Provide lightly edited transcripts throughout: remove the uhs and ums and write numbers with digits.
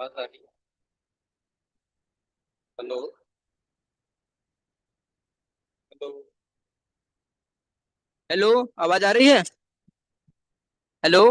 आवाज आ रही है? हेलो। हेलो। हेलो। आवाज आ रही है? Hello.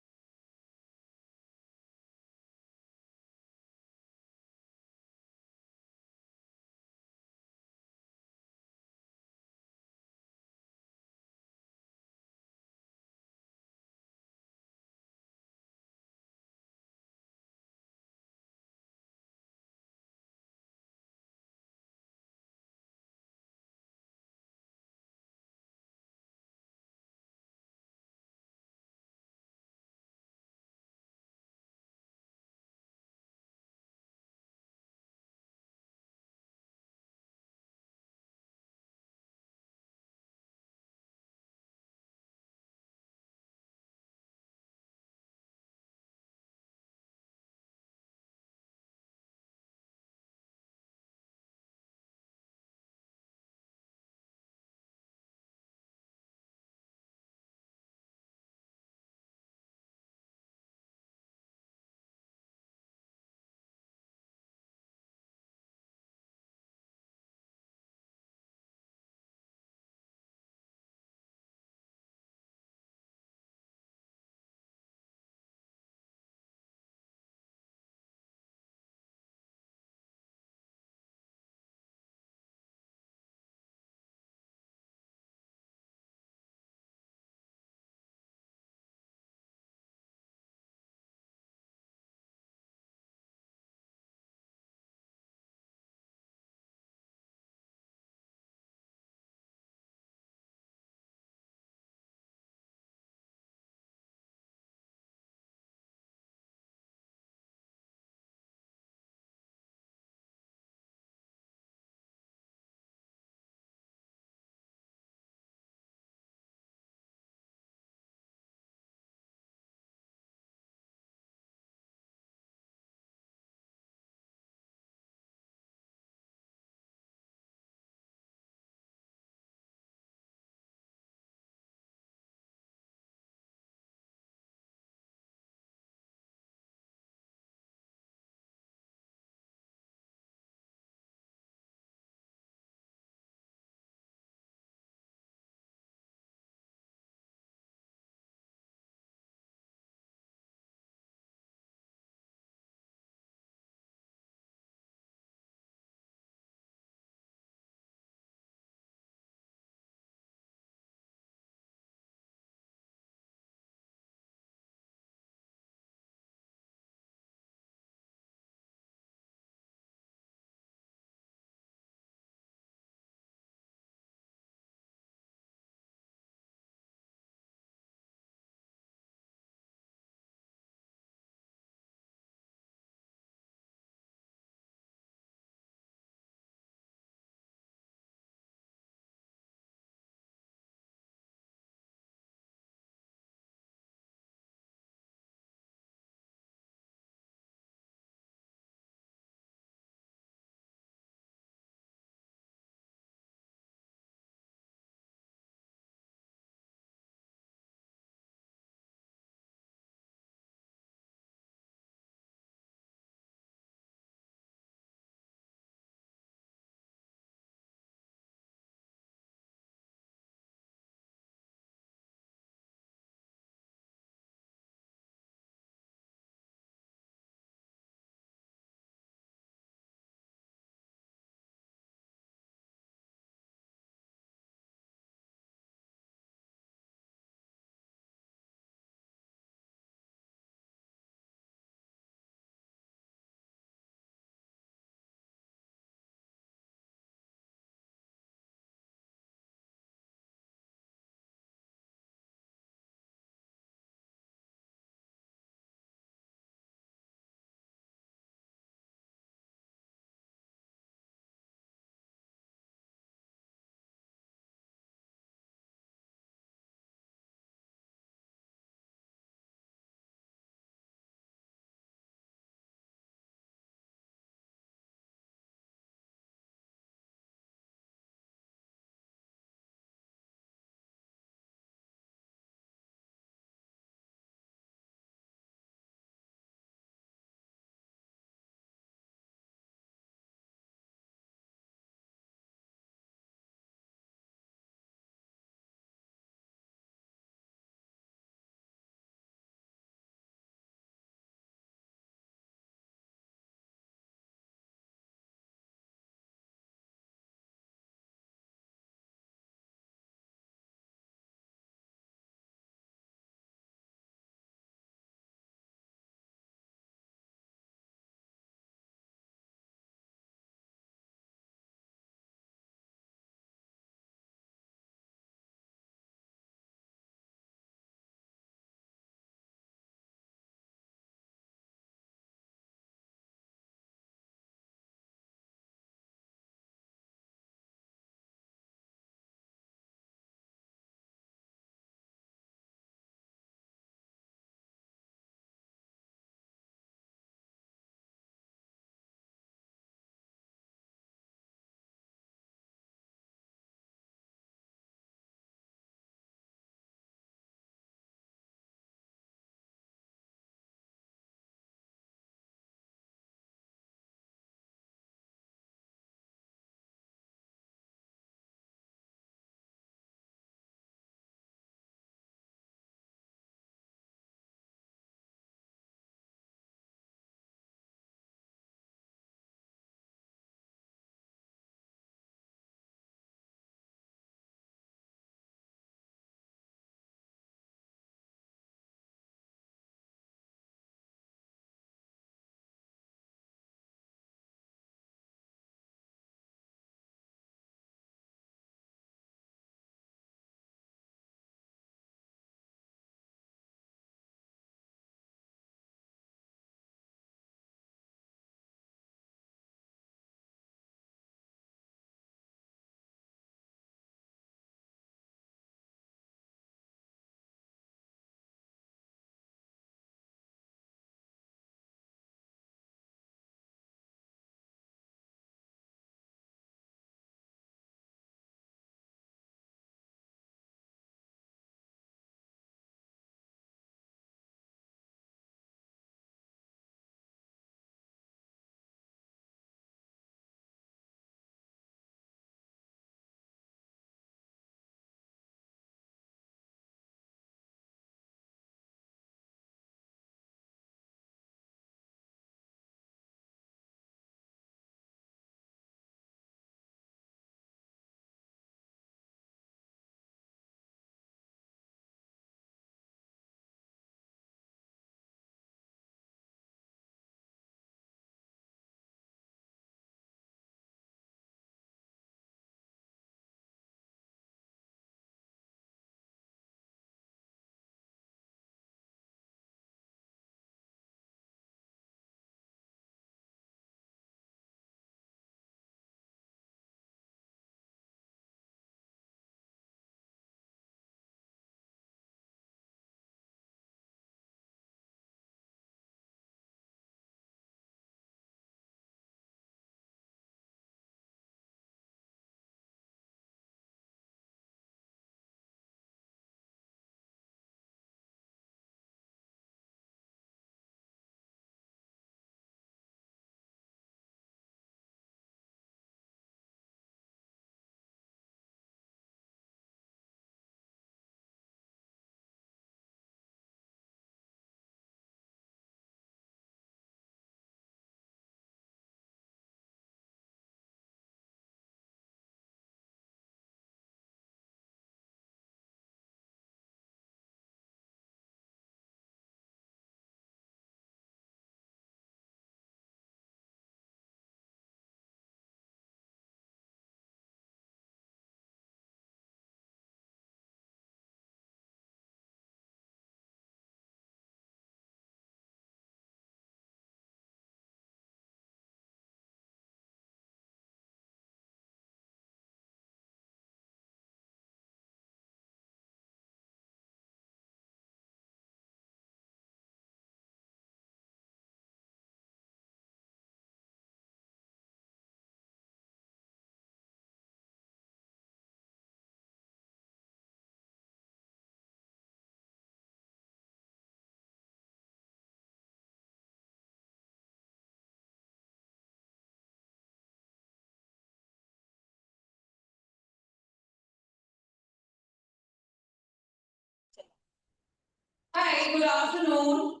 Hi, good afternoon.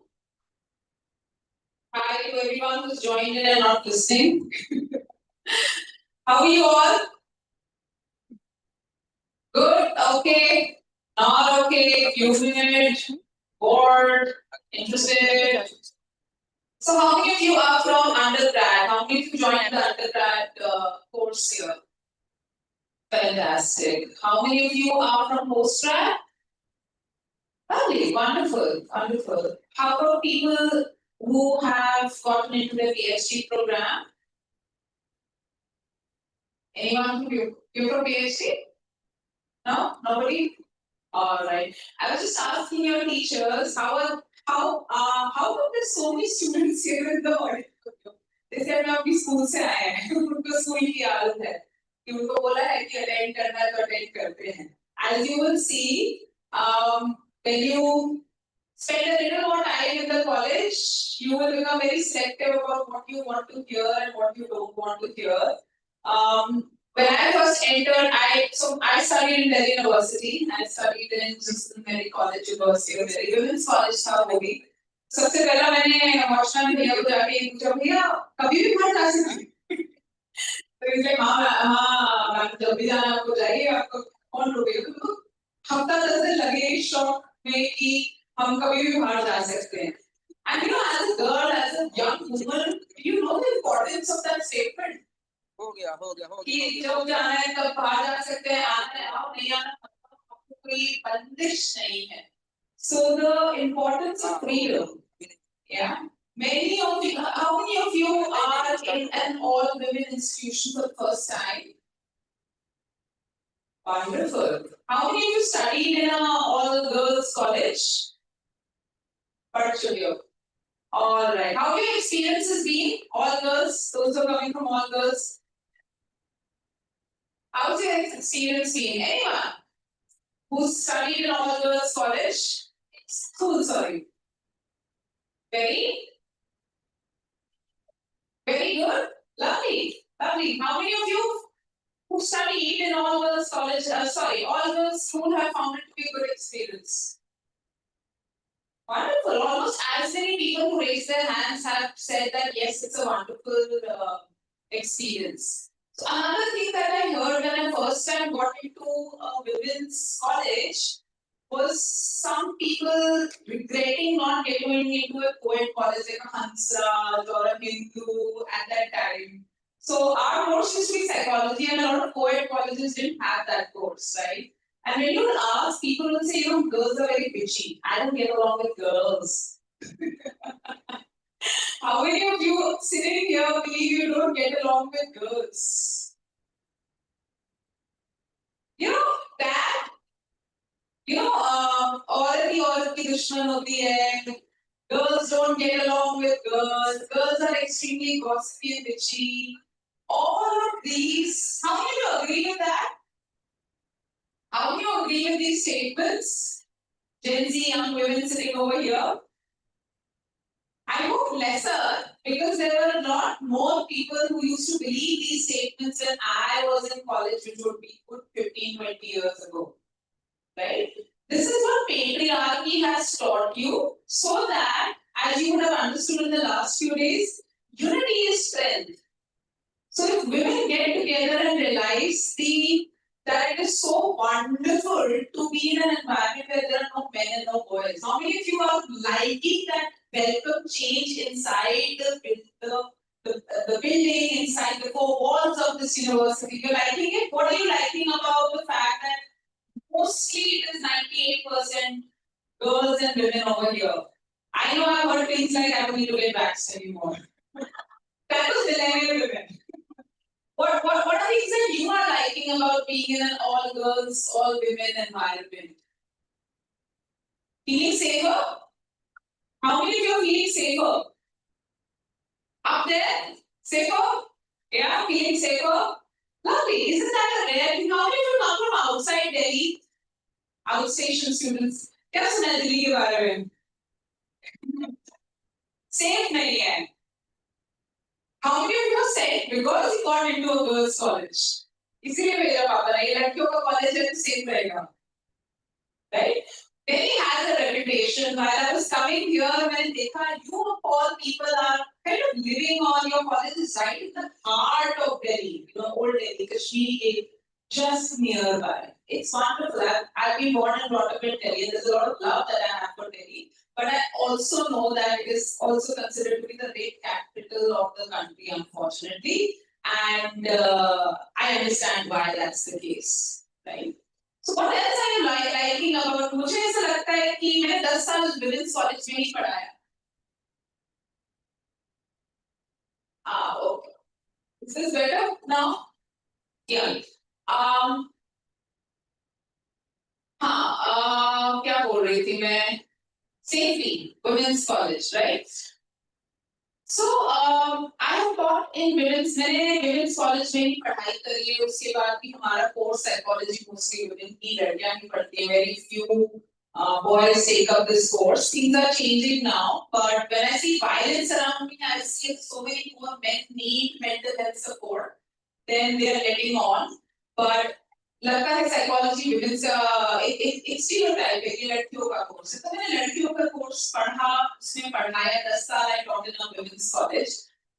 Hi to everyone who's joined in and not listening. How are you all? Good, okay, not okay, humid, bored, interested. So, how many of you are from undergrad? How many of you joined the undergrad course here? Fantastic. How many of you are from postgrad? Lovely, wonderful, wonderful. How about people who have gotten into the PhD program? Anyone from you from PhD? No, nobody. All right. I was just asking your teachers how come there's so many students here in the auditorium? They said मैं अपनी school से आए हैं उनको school की आदत है कि उनको बोला है कि अटेंड करना है तो अटेंड करते हैं. As you will see, when you spend a little more time in the college, you will become very selective about what you want to hear and what you don't want to hear. When I first entered, I studied in Delhi University. I studied in just Mary College University, or Mary Women's College था वो भी. सबसे पहला मैंने watchman भैया को जाके पूछा भैया कभी भी बाहर जा सकते हैं? तो इसलिए हाँ जब भी जाना आपको जाइए आपको कौन रोकेगा तो हफ्ता 10 दिन लगे शॉप में कि हम कभी भी बाहर जा सकते हैं. And as a girl, as a young woman, do you know the importance of that statement? हो गया कि जब जाना है तब बाहर जा सकते हैं आना है आओ नहीं आना आपको कोई बंदिश नहीं है. So the importance of freedom. Yeah. Many of you, how many of you are in an all women institution for the first time? Wonderful. How many of you studied in an all girls college? Partially. All right. How have your experiences been? All girls, those who are coming from all girls. How's your experience been? Anyone who studied in all girls college? School, sorry. Very good. Lovely. How many of you who studied in all girls college, all girls school have found it to be a good experience? Wonderful. Almost as many people who raised their hands have said that yes, it's a wonderful experience. So another thing that I heard when I first time got into a women's college was some people regretting not getting into a co-ed college like a Hansraj or a Hindu at that time. So our course used to be psychology, and a lot of co-ed colleges didn't have that course, right? And when you would ask, people would say, girls are very bitchy. I don't get along with girls. How many of you sitting here believe you don't get along with girls? That औरत की दुश्मन होती है. Girls don't get along with girls. Girls are extremely gossipy and bitchy. All of these, how many of you agree with that? How many of you agree with these statements? Gen Z young women sitting over here. I hope lesser because there were a lot more people who used to believe these statements when I was in college, which would be good 15, 20 years ago. Right? This is what patriarchy has taught you, so that, as you would have understood in the last few days, unity is strength. So if women get together and realize that it is so wonderful to be in an environment where there are no men and no boys. How many of you are liking that welcome change inside the building, inside the four walls of this university? You're liking it? What are you liking about the fact that mostly it is 98% girls and women over here? I know I've heard things like I don't need to get vaccinated anymore. That was millennial women. What are things that you are liking about being in an all girls, all women environment? Feeling safer? How many of you are feeling safer? Up there? Safer? Yeah, feeling safer? Lovely. Isn't that a rare thing? How many of you come from outside Delhi? Outstation students. क्या सुना है दिल्ली के बारे में? Safe नहीं है. How many of you are safe because you got into a girls' college? इसीलिए भेजा पापा ने ये लड़कियों का कॉलेज है तो सेफ रहेगा. Right? Delhi has a reputation. While I was coming here, when dekha, you of all people are kind of living on your college is right in the heart of Delhi, old Delhi, Kashmir, just nearby. It's wonderful. I've been born and brought up in Delhi, and there's a lot of love that I have for Delhi. But I also know that it is also considered to be the rape capital of the country, unfortunately. And I understand why that's the case, right? So what else are you liking about? मुझे ऐसा लगता है कि मैंने 10 साल women's college में ही पढ़ा है. Okay. Is this better now? Yeah. हाँ, क्या बोल रही थी मैं? Safely, women's college, right? So, I have taught in women's. मैंने women's college में ही पढ़ाई करी है. उसके बाद भी हमारा course psychology mostly women की लड़कियां ही पढ़ती हैं. Very few boys take up this course. Things are changing now, but when I see violence around me, I see so many more men need mental health support. Then they are letting on, but लगता है psychology women's एक stereotype है कि लड़कियों का course है. तो मैंने लड़कियों का कोर्स पढ़ा, उसमें पढ़ाया 10 साल. I taught in a women's college,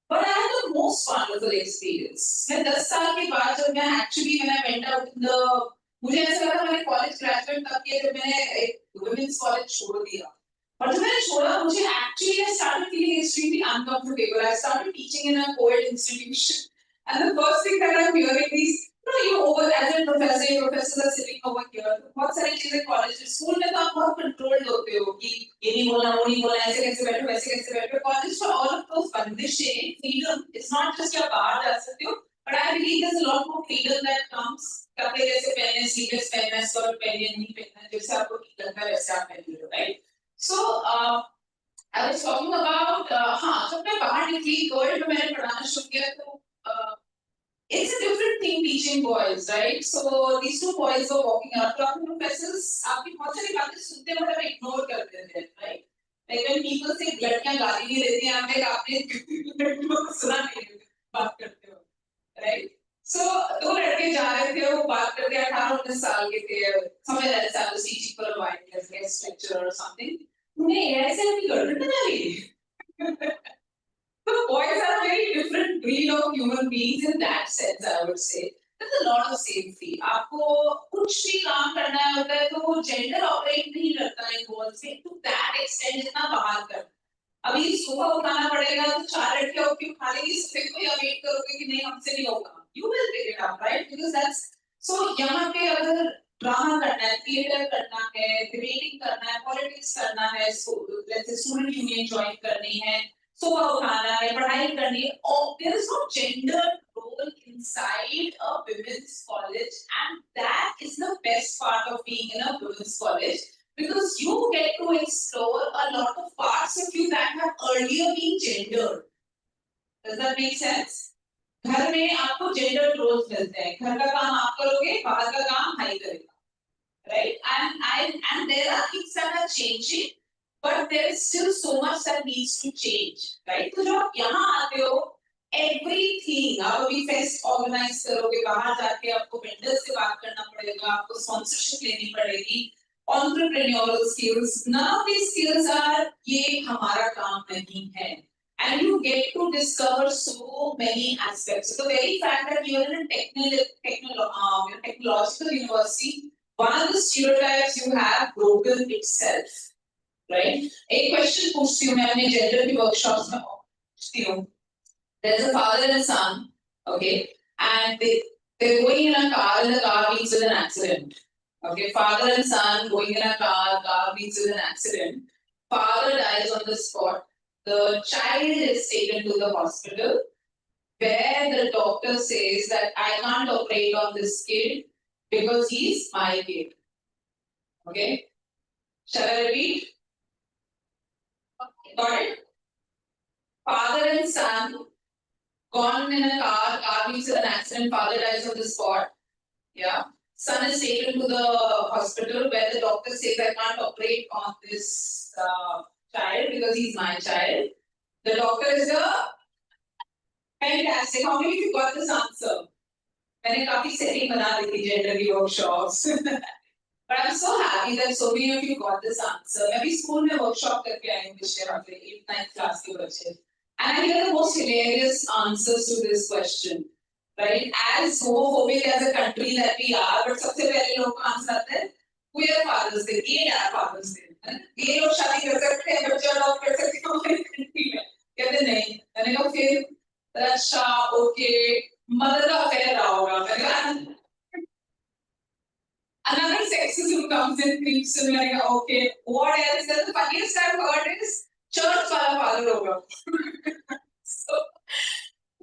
but I had the most wonderful experience. मैं 10 साल के बाद जब मैं actually when I went out in the मुझे ऐसा लगा मैंने कॉलेज ग्रेजुएट तब किया जब मैंने एक women's college छोड़ दिया. और जब मैंने छोड़ा मुझे actually I started feeling extremely uncomfortable. I started teaching in a co-ed institution, and the first thing that I'm hearing is you over as a professor, your professors are sitting over here. बहुत सारी चीजें college school में तो आप बहुत controlled होते हो कि ये नहीं बोलना वो नहीं बोलना ऐसे कैसे बैठो वैसे कैसे बैठो. College for all of those बंदिशें freedom. It's not just आप बाहर जा सकते हो, but I believe there's a lot more freedom that comes. कपड़े जैसे पहनने, स्लीवलेस पहनना, स्कर्ट पहनने नहीं पहनना, जैसे आपको ठीक लगता है वैसे आप पहन लो, right? So I was talking about हाँ जब मैं बाहर निकली कोविड में मैंने पढ़ाना शुरू किया तो it's a different thing teaching boys, right? So these two boys were walking out. तो आपके professors आपकी बहुत सारी बातें सुनते हैं but ignore करते थे, right? Like when people say लड़कियां गाली नहीं देती हैं, आपने लड़कियों को सुना नहीं बात करते हो, right? So दो लड़के जा रहे थे वो बात करते 18-19 साल के थे. Somewhere else I was teaching for a while as guest lecturer or something. उन्हें ऐसे अपनी गर्लफ्रेंड बना ली. So boys are a very different breed of human beings in that sense, I would say. There's a lot of safety. आपको कुछ भी काम करना होता है तो वो gender operate नहीं करता है boys में to that extent जितना बाहर कर. अभी सोफा उठाना पड़ेगा तो 4 लड़के होके उठा लेंगे, फिर कोई वेट करोगे कि नहीं हमसे नहीं होगा. You will pick it up, right? Because that's so यहाँ पे अगर ड्रामा करना है, थिएटर करना है, डिबेटिंग करना है, पॉलिटिक्स करना है, जैसे स्टूडेंट यूनियन ज्वाइन करनी है, सुबह उठाना है, पढ़ाई करनी है. There is no gender role inside a women's college, and that is the best part of being in a women's college because you get to explore a lot of parts of you that have earlier been gendered. Does that make sense? घर में आपको gender roles मिलते हैं. घर का काम आप करोगे, बाहर का काम भाई करेगा, right? And there are things that are changing, but there is still so much that needs to change, right? तो जब आप यहाँ आते हो, everything आप अभी फेस्ट ऑर्गेनाइज करोगे, बाहर जाके आपको वेंडर्स से बात करना पड़ेगा, आपको स्पॉन्सरशिप लेनी पड़ेगी, entrepreneurial skills, none of these skills are ये हमारा काम नहीं है. And you get to discover so many aspects. So the very fact that you're in a technological university, one of the stereotypes you have broken itself, right? A question पूछती हूँ मैं अपने gender के workshops में पूछती हूँ. There's a father and son, okay, and they're going in a car, and the car meets with an accident. Okay, father and son going in a car meets with an accident. Father dies on the spot. The child is taken to the hospital where the doctor says that I can't operate on this kid because he's my kid. Okay? Shall I repeat? Got it? Father and son gone in a car meets with an accident, father dies on the spot. Yeah. Son is taken to the hospital where the doctor says I can't operate on this child because he's my child. The doctor is a fantastic. How many of you got this answer? मैंने काफी setting बना दी थी gender की workshops. But I'm so happy that so many of you got this answer. मैं भी school में workshop करके आई हूँ this year अपने 8th 9th class के बच्चे. And I hear the most hilarious answers to this question. Right? As homophobic as a country that we are, but सबसे पहले लोग को answer आता है queer Father's Day, gay Father's Day. ये लोग शादी कर सकते हैं, बच्चे अडॉप्ट कर सकते हैं हमारी कंट्री में. कहते नहीं. मैंने कहा फिर अच्छा ओके मदर का अफेयर रहा होगा. मैंने कहा another sexism comes in creeps in like okay what else then the funniest I've heard is church wala father hoga so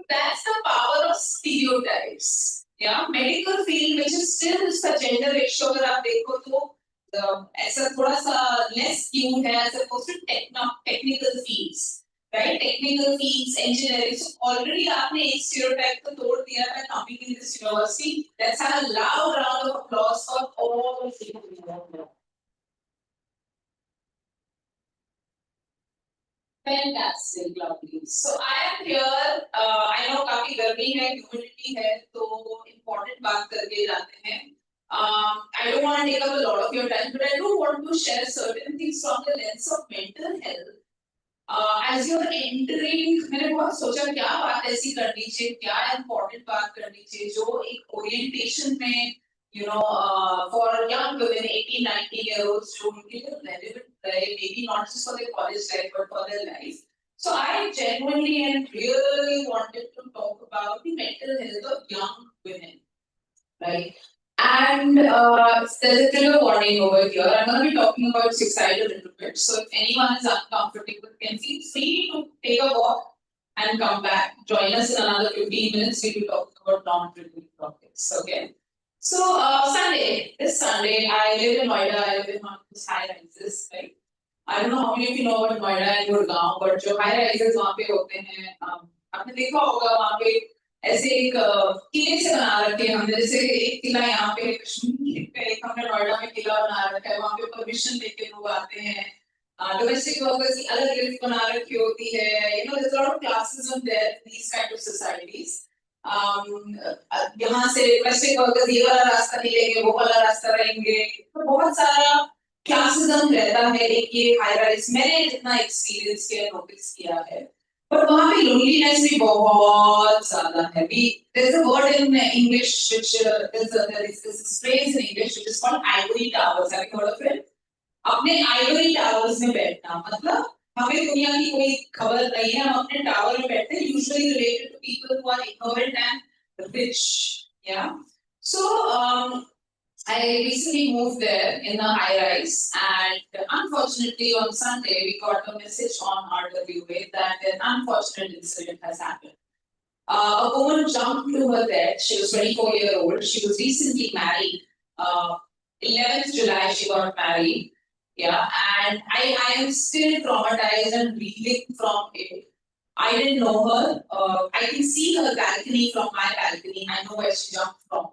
that's the power of stereotypes yeah medical field which is still इसका gender ratio अगर आप देखो तो ऐसा थोड़ा सा less skewed है as opposed to technical fields right technical fields engineering so already आपने एक stereotype को तोड़ दिया by coming in this university let's have a loud round of applause for all of you. Fantastic, lovely. So I am here. I know काफी गर्मी है, humidity है, तो important बात करके जाते हैं. I don't want to take up a lot of your time, but I do want to share certain things from the lens of mental health. As you're entering, मैंने बहुत सोचा क्या बात ऐसी करनी चाहिए, क्या important बात करनी चाहिए जो एक orientation में you know, for young women, 18, 19 year olds, जो उनके लिए relevant रहे, maybe not just for their college life, but for their life. So I genuinely and really wanted to talk about the mental health of young women, right? And there's a trigger warning over here. I'm going to be talking about suicide a little bit. So if anyone is uncomfortable, can feel free to take a walk and come back. Join us in another 15 minutes. We'll be talking about non-trivial topics. Okay. So this Sunday, I live in Noida. I live in one of those high rises, right? I don't know how many of you know about Noida and Gurgaon, but जो high rises वहाँ पे होते हैं, आपने देखा होगा वहाँ पे ऐसे एक किले से बना रखे हैं हमने जैसे एक किला यहाँ पे कश्मीर पे एक हमने नोएडा में किला बना रखा है वहाँ पे परमिशन लेके लोग आते हैं डोमेस्टिक वर्कर्स की अलग लिस्ट बना रखी होती है you know there's a lot of classism there in these kind of societies यहाँ से डोमेस्टिक वर्कर्स ये वाला रास्ता नहीं लेंगे वो वाला रास्ता रहेंगे तो बहुत सारा क्लासिज्म रहता है एक ये हाई राइज मैंने जितना एक्सपीरियंस किया नोटिस किया है पर वहाँ पे loneliness भी बहुत ज़्यादा है there's a word in English which there is this phrase in English which is called ivory towers have you heard of it अपने ivory towers में बैठना मतलब हमें दुनिया की कोई खबर नहीं है हम अपने टावर में बैठते हैं usually related to people who are ignorant and rich yeah so I recently moved there in a high rise, and unfortunately, on Sunday, we got a message on RWA that an unfortunate incident has happened. A woman jumped to her death. She was 24 years old. She was recently married. 11th July, she got married. Yeah, and I am still traumatized and reeling from it. I didn't know her. I can see her balcony from my balcony. I know where she jumped from.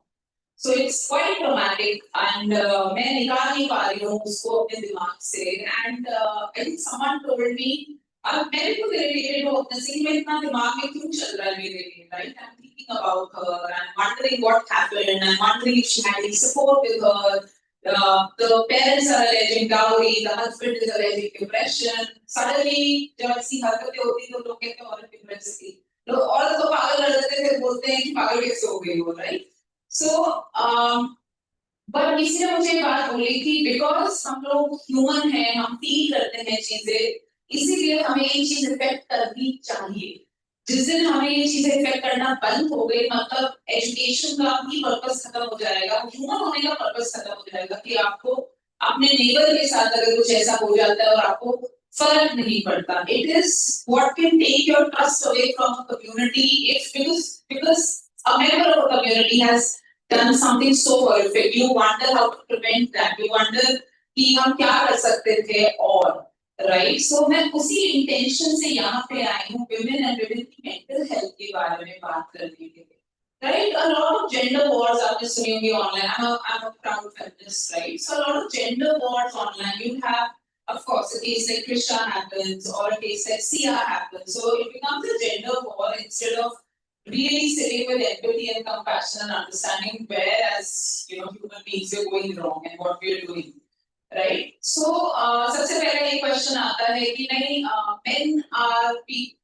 So it's quite traumatic and मैं निकाल नहीं पा रही हूँ उसको अपने दिमाग से and I think someone told me अब मैंने खुद related हो अपने से कि मैं इतना दिमाग में क्यों चल रहा है मेरे लिए right I'm thinking about her and wondering what happened and wondering if she had any support with her the parents are alleging dowry the husband is alleging depression suddenly जब ऐसी हरकतें होती तो लोग कहते हैं औरत डिप्रेस थी लोग औरत को पागल कर देते थे बोलते हैं कि पागल कैसे हो गई हो right So, but किसी ने मुझे बात बोली थी because हम लोग human हैं, हम feel करते हैं चीजें, इसीलिए हमें ये चीज इफेक्ट करनी चाहिए। जिस दिन हमें ये चीजें इफेक्ट करना बंद हो गई, मतलब एजुकेशन का भी पर्पस खत्म हो जाएगा, ह्यूमन होने का पर्पस खत्म हो जाएगा कि आपको अपने नेबर के साथ अगर कुछ ऐसा हो जाता है और आपको फर्क नहीं पड़ता। It is what can take your trust away from a community if because a member of a community has done something so horrific. You wonder how to prevent that. You wonder कि हम क्या कर सकते थे और right. So मैं उसी intention से यहाँ पे आई हूँ women and women की mental health के बारे में बात करने के लिए. Right, a lot of gender wars आपने सुनी होंगी online. I'm a proud feminist, right? So a lot of gender wars online. You have, of course, a case like Krisha happens or a case like Sia happens. So it becomes a gender war instead of really sitting with empathy and compassion and understanding where as human beings we're going wrong and what we're doing. Right. So सबसे पहले ये question आता है कि नहीं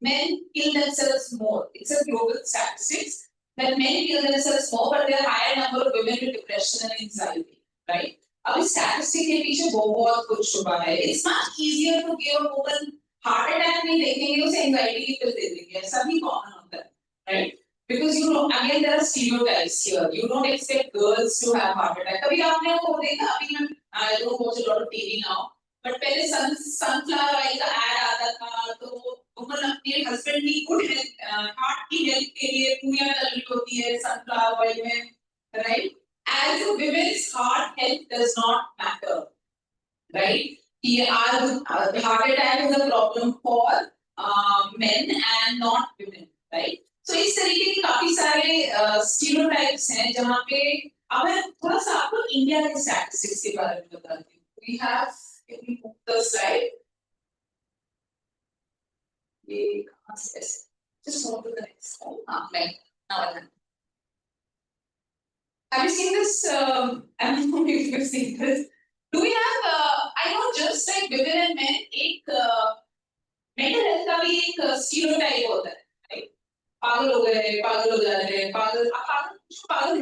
men kill themselves more. It's a global statistics that men kill themselves more, but there are higher number of women with depression and anxiety. Right. अब इस statistic के पीछे बहुत कुछ छुपा है. It's much easier to give a woman heart attack नहीं देखेंगे उसे anxiety की pill दे देंगे. ऐसा भी common होता है. Right. Because again there are stereotypes here. You don't expect girls to have heart attack. कभी आपने वो देखा? अभी I don't watch a lot of TV now, but पहले sunflower oil का ad आता था तो woman अपने husband की good health heart की health के लिए पूरियां चल रही होती है sunflower oil में, right? As a women's heart health does not matter, right? The heart attack is a problem for men and not women, right? So इस तरीके के काफी सारे stereotypes हैं जहाँ पे अब मैं थोड़ा सा आपको इंडिया के स्टैटिस्टिक्स के बारे में बताती हूँ. We have, can we move the slide? ये कहाँ से ऐसे? Just move to the next slide. Like now I can. Have you seen this? I don't know if you've seen this. Do we have? I know just like women and men, एक mental health का भी एक stereotype होता है, right? पागल हो गए, पागल हो जा रहे हैं, पागल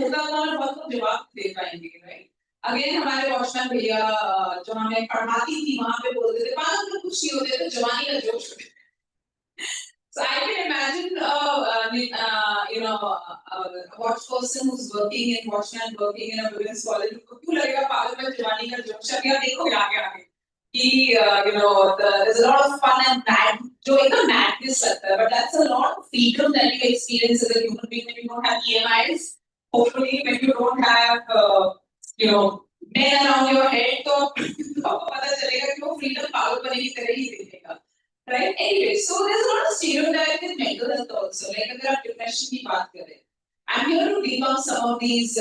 होगा और बहुत लोग जवाब दे पाएंगे, right? अगेन हमारे वॉचमैन भैया जो हमें पढ़ाती थी वहां पे बोलते थे पागल तो कुछ नहीं होते तो जवानी का जोश होते. So I can imagine a watch person who's working in watchman working in a women's college को क्यों लगेगा पागल में जवानी का जोश. अभी आप देखोगे आगे कि there's a lot of fun and mad जो एकदम madness लगता है, but that's a lot of freedom that you experience as a human being when you don't have EMIs. Hopefully when you don't have men around your head तो आपको पता चलेगा कि वो freedom पागलपने की तरह ही दिखेगा. Right? Anyway, so there's a lot of stereotype with mental health also. Like अगर आप depression की बात करें, I'm here to debunk some of these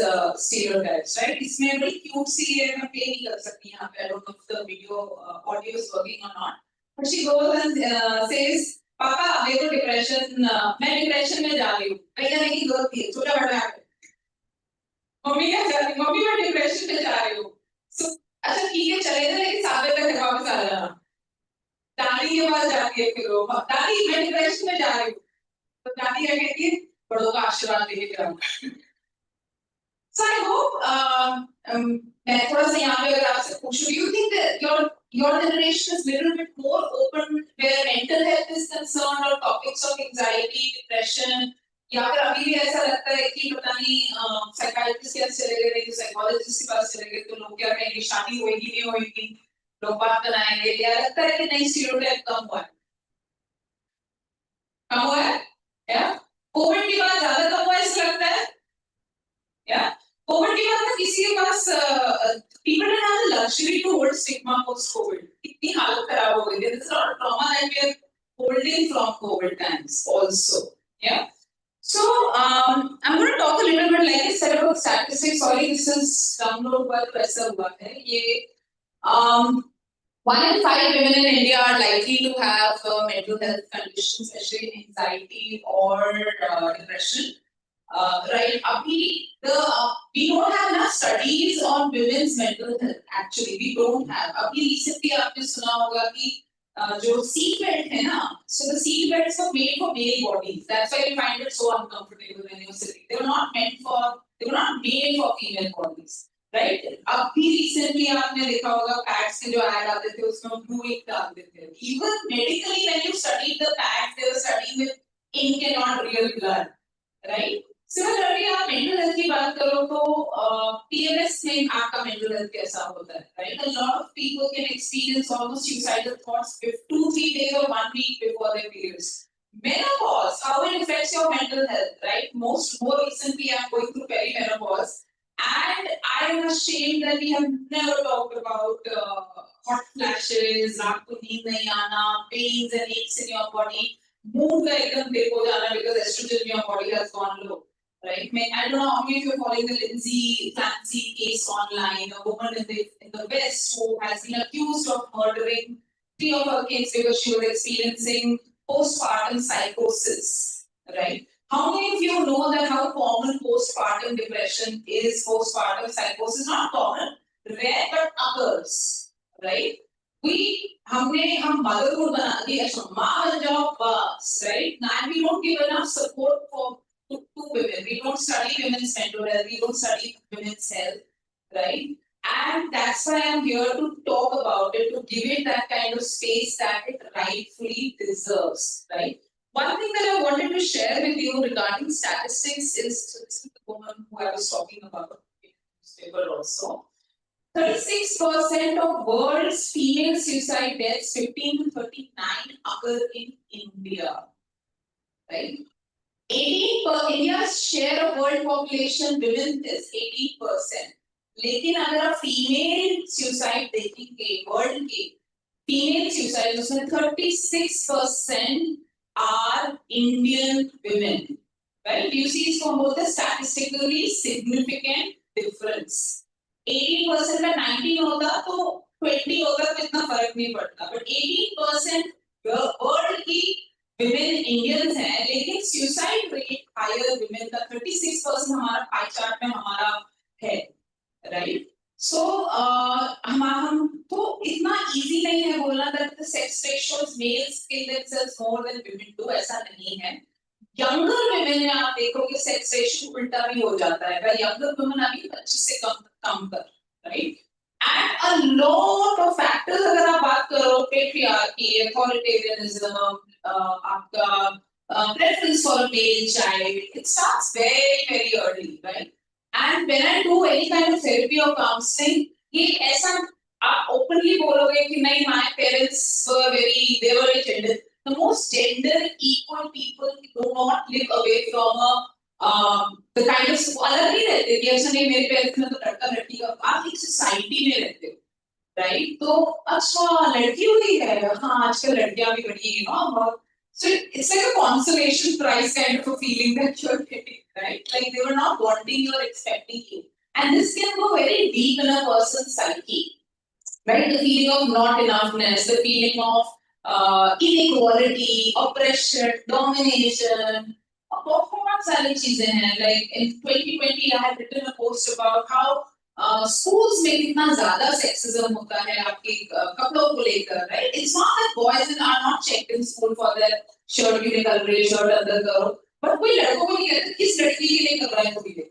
stereotypes, right? इसमें बड़ी cute सी है, मैं play नहीं कर सकती यहाँ पे. I don't know if the video audio is working or not. But she goes and says, पापा मेरे को depression, मैं depression में जा रही हूँ. भैया नहीं गलती है, छोटा बड़ा है. मम्मी क्या जा रही? मम्मी मैं depression में जा रही हूँ. So अच्छा ठीक है चलेगा लेकिन 7 बजे तक वापस आ जाना. दादी के पास जाती है फिर वो दादी मैं डिप्रेशन में जा रही हूँ तो दादी क्या कहती है बड़ों का आशीर्वाद लेके जाऊँ. So I hope मैं थोड़ा सा यहाँ पे अगर आपसे पूछूं, do you think that your generation is little bit more open where mental health is concerned or topics of anxiety, depression, या फिर अभी भी ऐसा लगता है कि पता नहीं साइकियाट्रिस्ट के पास चले गए तो साइकोलॉजिस्ट के पास चले गए तो लोग क्या कहेंगे शादी होगी नहीं होगी लोग बात बनाएंगे, या लगता है कि नहीं स्टीरियोटाइप कम हुआ है? कम हुआ है या कोविड के बाद ज्यादा कम हुआ है ऐसा लगता है या कोविड के बाद किसी के पास people didn't have the luxury to hold stigma post covid. इतनी हालत खराब हो गई थी. There's a lot of trauma that we are holding from covid times also. Yeah. So I'm going to talk a little bit like I said about statistics. Sorry, this is download पर कैसा हुआ है ये 1 in 5 women in India are likely to have mental health conditions, especially anxiety or depression. Right? We don't have enough studies on women's mental health. Actually, we don't have. Abhi recently आपने सुना होगा कि जो seat belt है ना, so the seat belts were made for male bodies. That's why we find it so uncomfortable when you're sitting. They were not made for female bodies. Right? अभी recently आपने देखा होगा pads के जो ad आते थे उसमें blue ink डालते थे. Even medically when you studied the pads, they were studying with ink and not real blood. Right? Similarly, आप mental health की बात करो तो PMS में आपका mental health कैसा होता है? Right? A lot of people can experience almost suicidal thoughts 2-3 days or 1 week before their periods. Menopause, how it affects your mental health, right? More recently, I'm going through perimenopause. And I am ashamed that we have never talked about hot flashes, रात को नींद नहीं आना, pains and aches in your body, mood का एकदम dip हो जाना because estrogen in your body has gone low, right? I don't know how many of you are following the Lindsay Clancy case online, a woman in the West who has been accused of murdering 3 of her kids because she was experiencing postpartum psychosis, right? How many of you know that how common postpartum depression is, postpartum psychosis? Not common, rare but occurs, right? हम motherhood बना दिया, अच्छा माँ बन जाओ बस, right? And we don't give enough support to women. We don't study women's mental health. We don't study women's health, right? And that's why I'm here to talk about it, to give it that kind of space that it rightfully deserves, right? One thing that I wanted to share with you regarding statistics is this is the woman who I was talking about in the newspaper also. 36% of world's female suicide deaths, 15 to 39, occur in India. Right? 18% India's share of world population women is 18%. लेकिन अगर आप female suicide देखेंगे world के female suicide उसमें 36% are Indian women. Right? You see इसको हम बोलते हैं statistically significant difference. 18% में 19 होता तो 20 होता तो इतना फर्क नहीं पड़ता. But 18% वर्ल्ड की women Indians हैं लेकिन suicide rate higher women का 36% हमारा pie chart में हमारा है. Right? So हम तो इतना easy नहीं है बोलना that the sex ratios males kill themselves more than women do, ऐसा नहीं है. Younger women में आप देखोगे sex ratio उल्टा भी हो जाता है. पर younger women अभी 25 से कम कर, right? And a lot of factors अगर आप बात करो patriarchy, authoritarianism, आपका preference for a male child, it starts very very early, right? And when I do any kind of therapy or counseling, ये ऐसा आप openly बोलोगे कि नहीं my parents were they were very gender. The most gender equal people do not live away from the kind of अलग नहीं रहते कि ऐसा नहीं मेरे parents में तो लड़का लड़की का आप एक society में रहते हो, right? तो अच्छा लड़की हुई है हाँ आजकल लड़कियां भी बड़ी हैं ना. So it's like a consolation prize kind of a feeling that you're getting, right? Like they were not wanting or expecting you. And this can go very deep in a person's psyche, right? The feeling of not enoughness, the feeling of inequality, oppression, domination, बहुत सारी चीजें हैं. Like in 2020, I had written a post about how schools में कितना ज़्यादा sexism होता है आपके कपड़ों को लेकर, right? It's not that boys are not checked in school for their shirt क्यों निकल रही है, shirt अंदर करो, but कोई लड़कों को नहीं कहता किस लड़की के लिए कर रहा है तुम ये,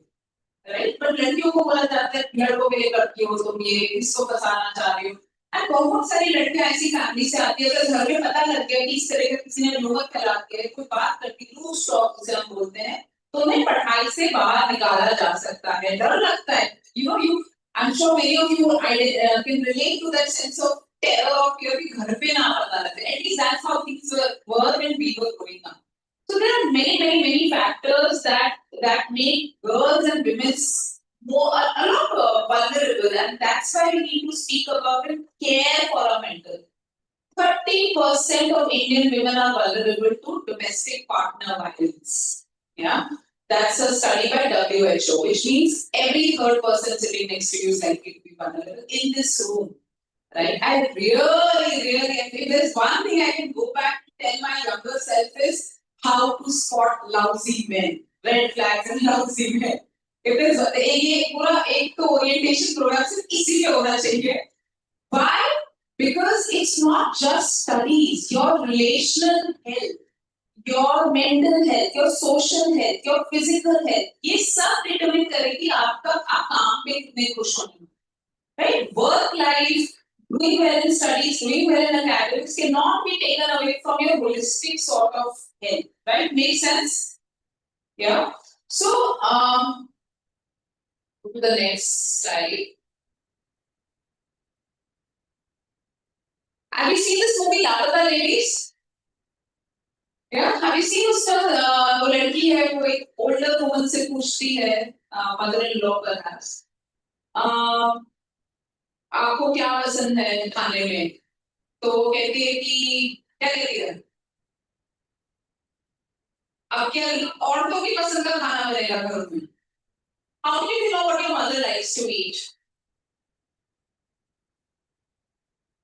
right? But लड़कियों को बोला जाता है लड़कों के लिए करती हो तुम ये, इसको फंसाना चाह रही हो. And बहुत सारी लड़कियां ऐसी फैमिली से आती है अगर घर में पता लग गया कि इस तरह का किसी ने लोग फैला के कोई बात करती लूज टॉक जिसे हम बोलते हैं तो उन्हें पढ़ाई से बाहर निकाला जा सकता है. डर लगता है. I'm sure many of you can relate to that sense of terror of fear कि घर पे ना पता लगे. At least that's how things were when we were growing up. So there are many factors that make girls and women more a lot vulnerable, and that's why we need to speak about and care for our mental. 30% of Indian women are vulnerable to domestic partner violence. Yeah. That's a study by WHO, which means every third person sitting next to you is likely to be vulnerable in this room, right? I really, if there's one thing I can go back to tell my younger self is how to spot lousy men, red flags and lousy men. If there's ये पूरा एक तो orientation program सिर्फ इसी पे होना चाहिए. Why? Because it's not just studies, your relational health, your mental health, your social health, your physical health, ये सब determine करेगी आपका आप काम पे कितने खुश होंगे, right? Work life, doing well in studies, doing well in academics cannot be taken away from your holistic sort of health, right? Make sense? Yeah. So go to the next slide. Have you seen this movie Ladata Ladies? Yeah, have you seen उसका वो लड़की है वो एक older woman से पूछती है mother-in-law perhaps आपको क्या पसंद है खाने में तो वो कहती है कि क्या कहती है आपके औरतों की पसंद का खाना बनेगा घर में. How do you know what your mother likes to eat?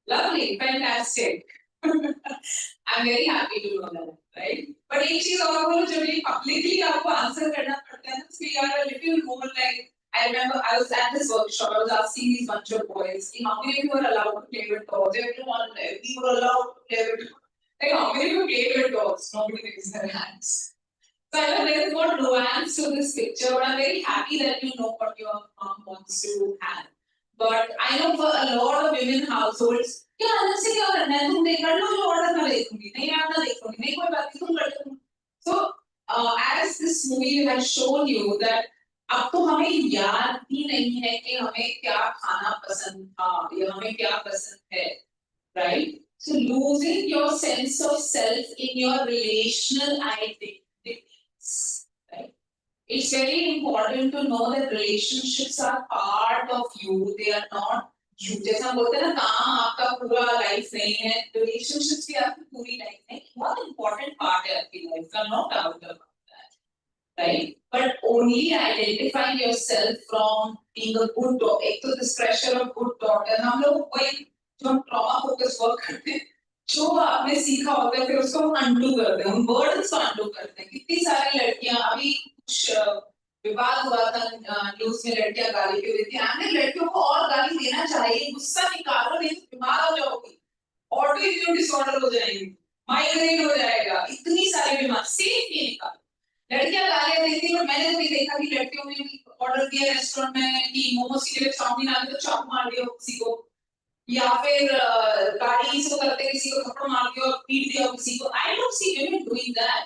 Lovely, fantastic. I'm very happy to know that, right? But एक चीज और बोलो, जब ये publicly आपको answer करना पड़ता है ना, so you are a little more like, I remember I was at this workshop, I was asking these bunch of boys, how many of you are allowed to play with dolls? Everyone, we were allowed to play with, like how many of you play with dolls? Nobody raised their hands. So I know there is more nuance to this picture, but I'm very happy that you know what your mom wants to have. But I know for a lot of women households, क्या अंदर से क्या करना है, तुम देख कर लो, जो ऑर्डर मैं देखूंगी, नहीं मैं अपना देखूंगी, नहीं कोई बात नहीं, तुम कर लो. So as this movie has shown you that अब तो हमें याद ही नहीं है कि हमें क्या खाना पसंद था या हमें क्या पसंद है, right? So losing your sense of self in your relational identities, right? It's very important to know that relationships are part of you, they are not you. जैसे हम बोलते हैं ना, काम आपका पूरा लाइफ नहीं है, relationships भी आपकी पूरी लाइफ नहीं, बहुत important part है आपकी लाइफ का, no doubt about that, right? But only identifying yourself from being a good daughter. एक तो this pressure of good daughter, हम लोग वही जो हम trauma focused work करते हैं, जो आपने सीखा होता है फिर उसको undo करते हैं, उन burdens को undo करते हैं. कितनी सारी लड़कियां, अभी कुछ विवाद हुआ था न्यूज में, लड़कियां गाली पे देती हैं, लड़कियों को और गाली देना चाहिए, गुस्सा निकालो नहीं तो बीमार हो जाओगी, ऑटो इम्यून डिसऑर्डर हो जाएगी, माइग्रेन हो जाएगा, इतनी सारी बीमारी सेफ नहीं निकालो. लड़कियां गालियां देती हैं, मैंने तो देखा कि लड़कियों ने भी ऑर्डर दिया रेस्टोरेंट में कि मोमोज की जगह चाउमीन आ गई तो चाकू मार दिया किसी को, या फिर गाड़ी से करते किसी को थप्पड़ मार दिया और पीट दिया किसी को. I don't see women doing that.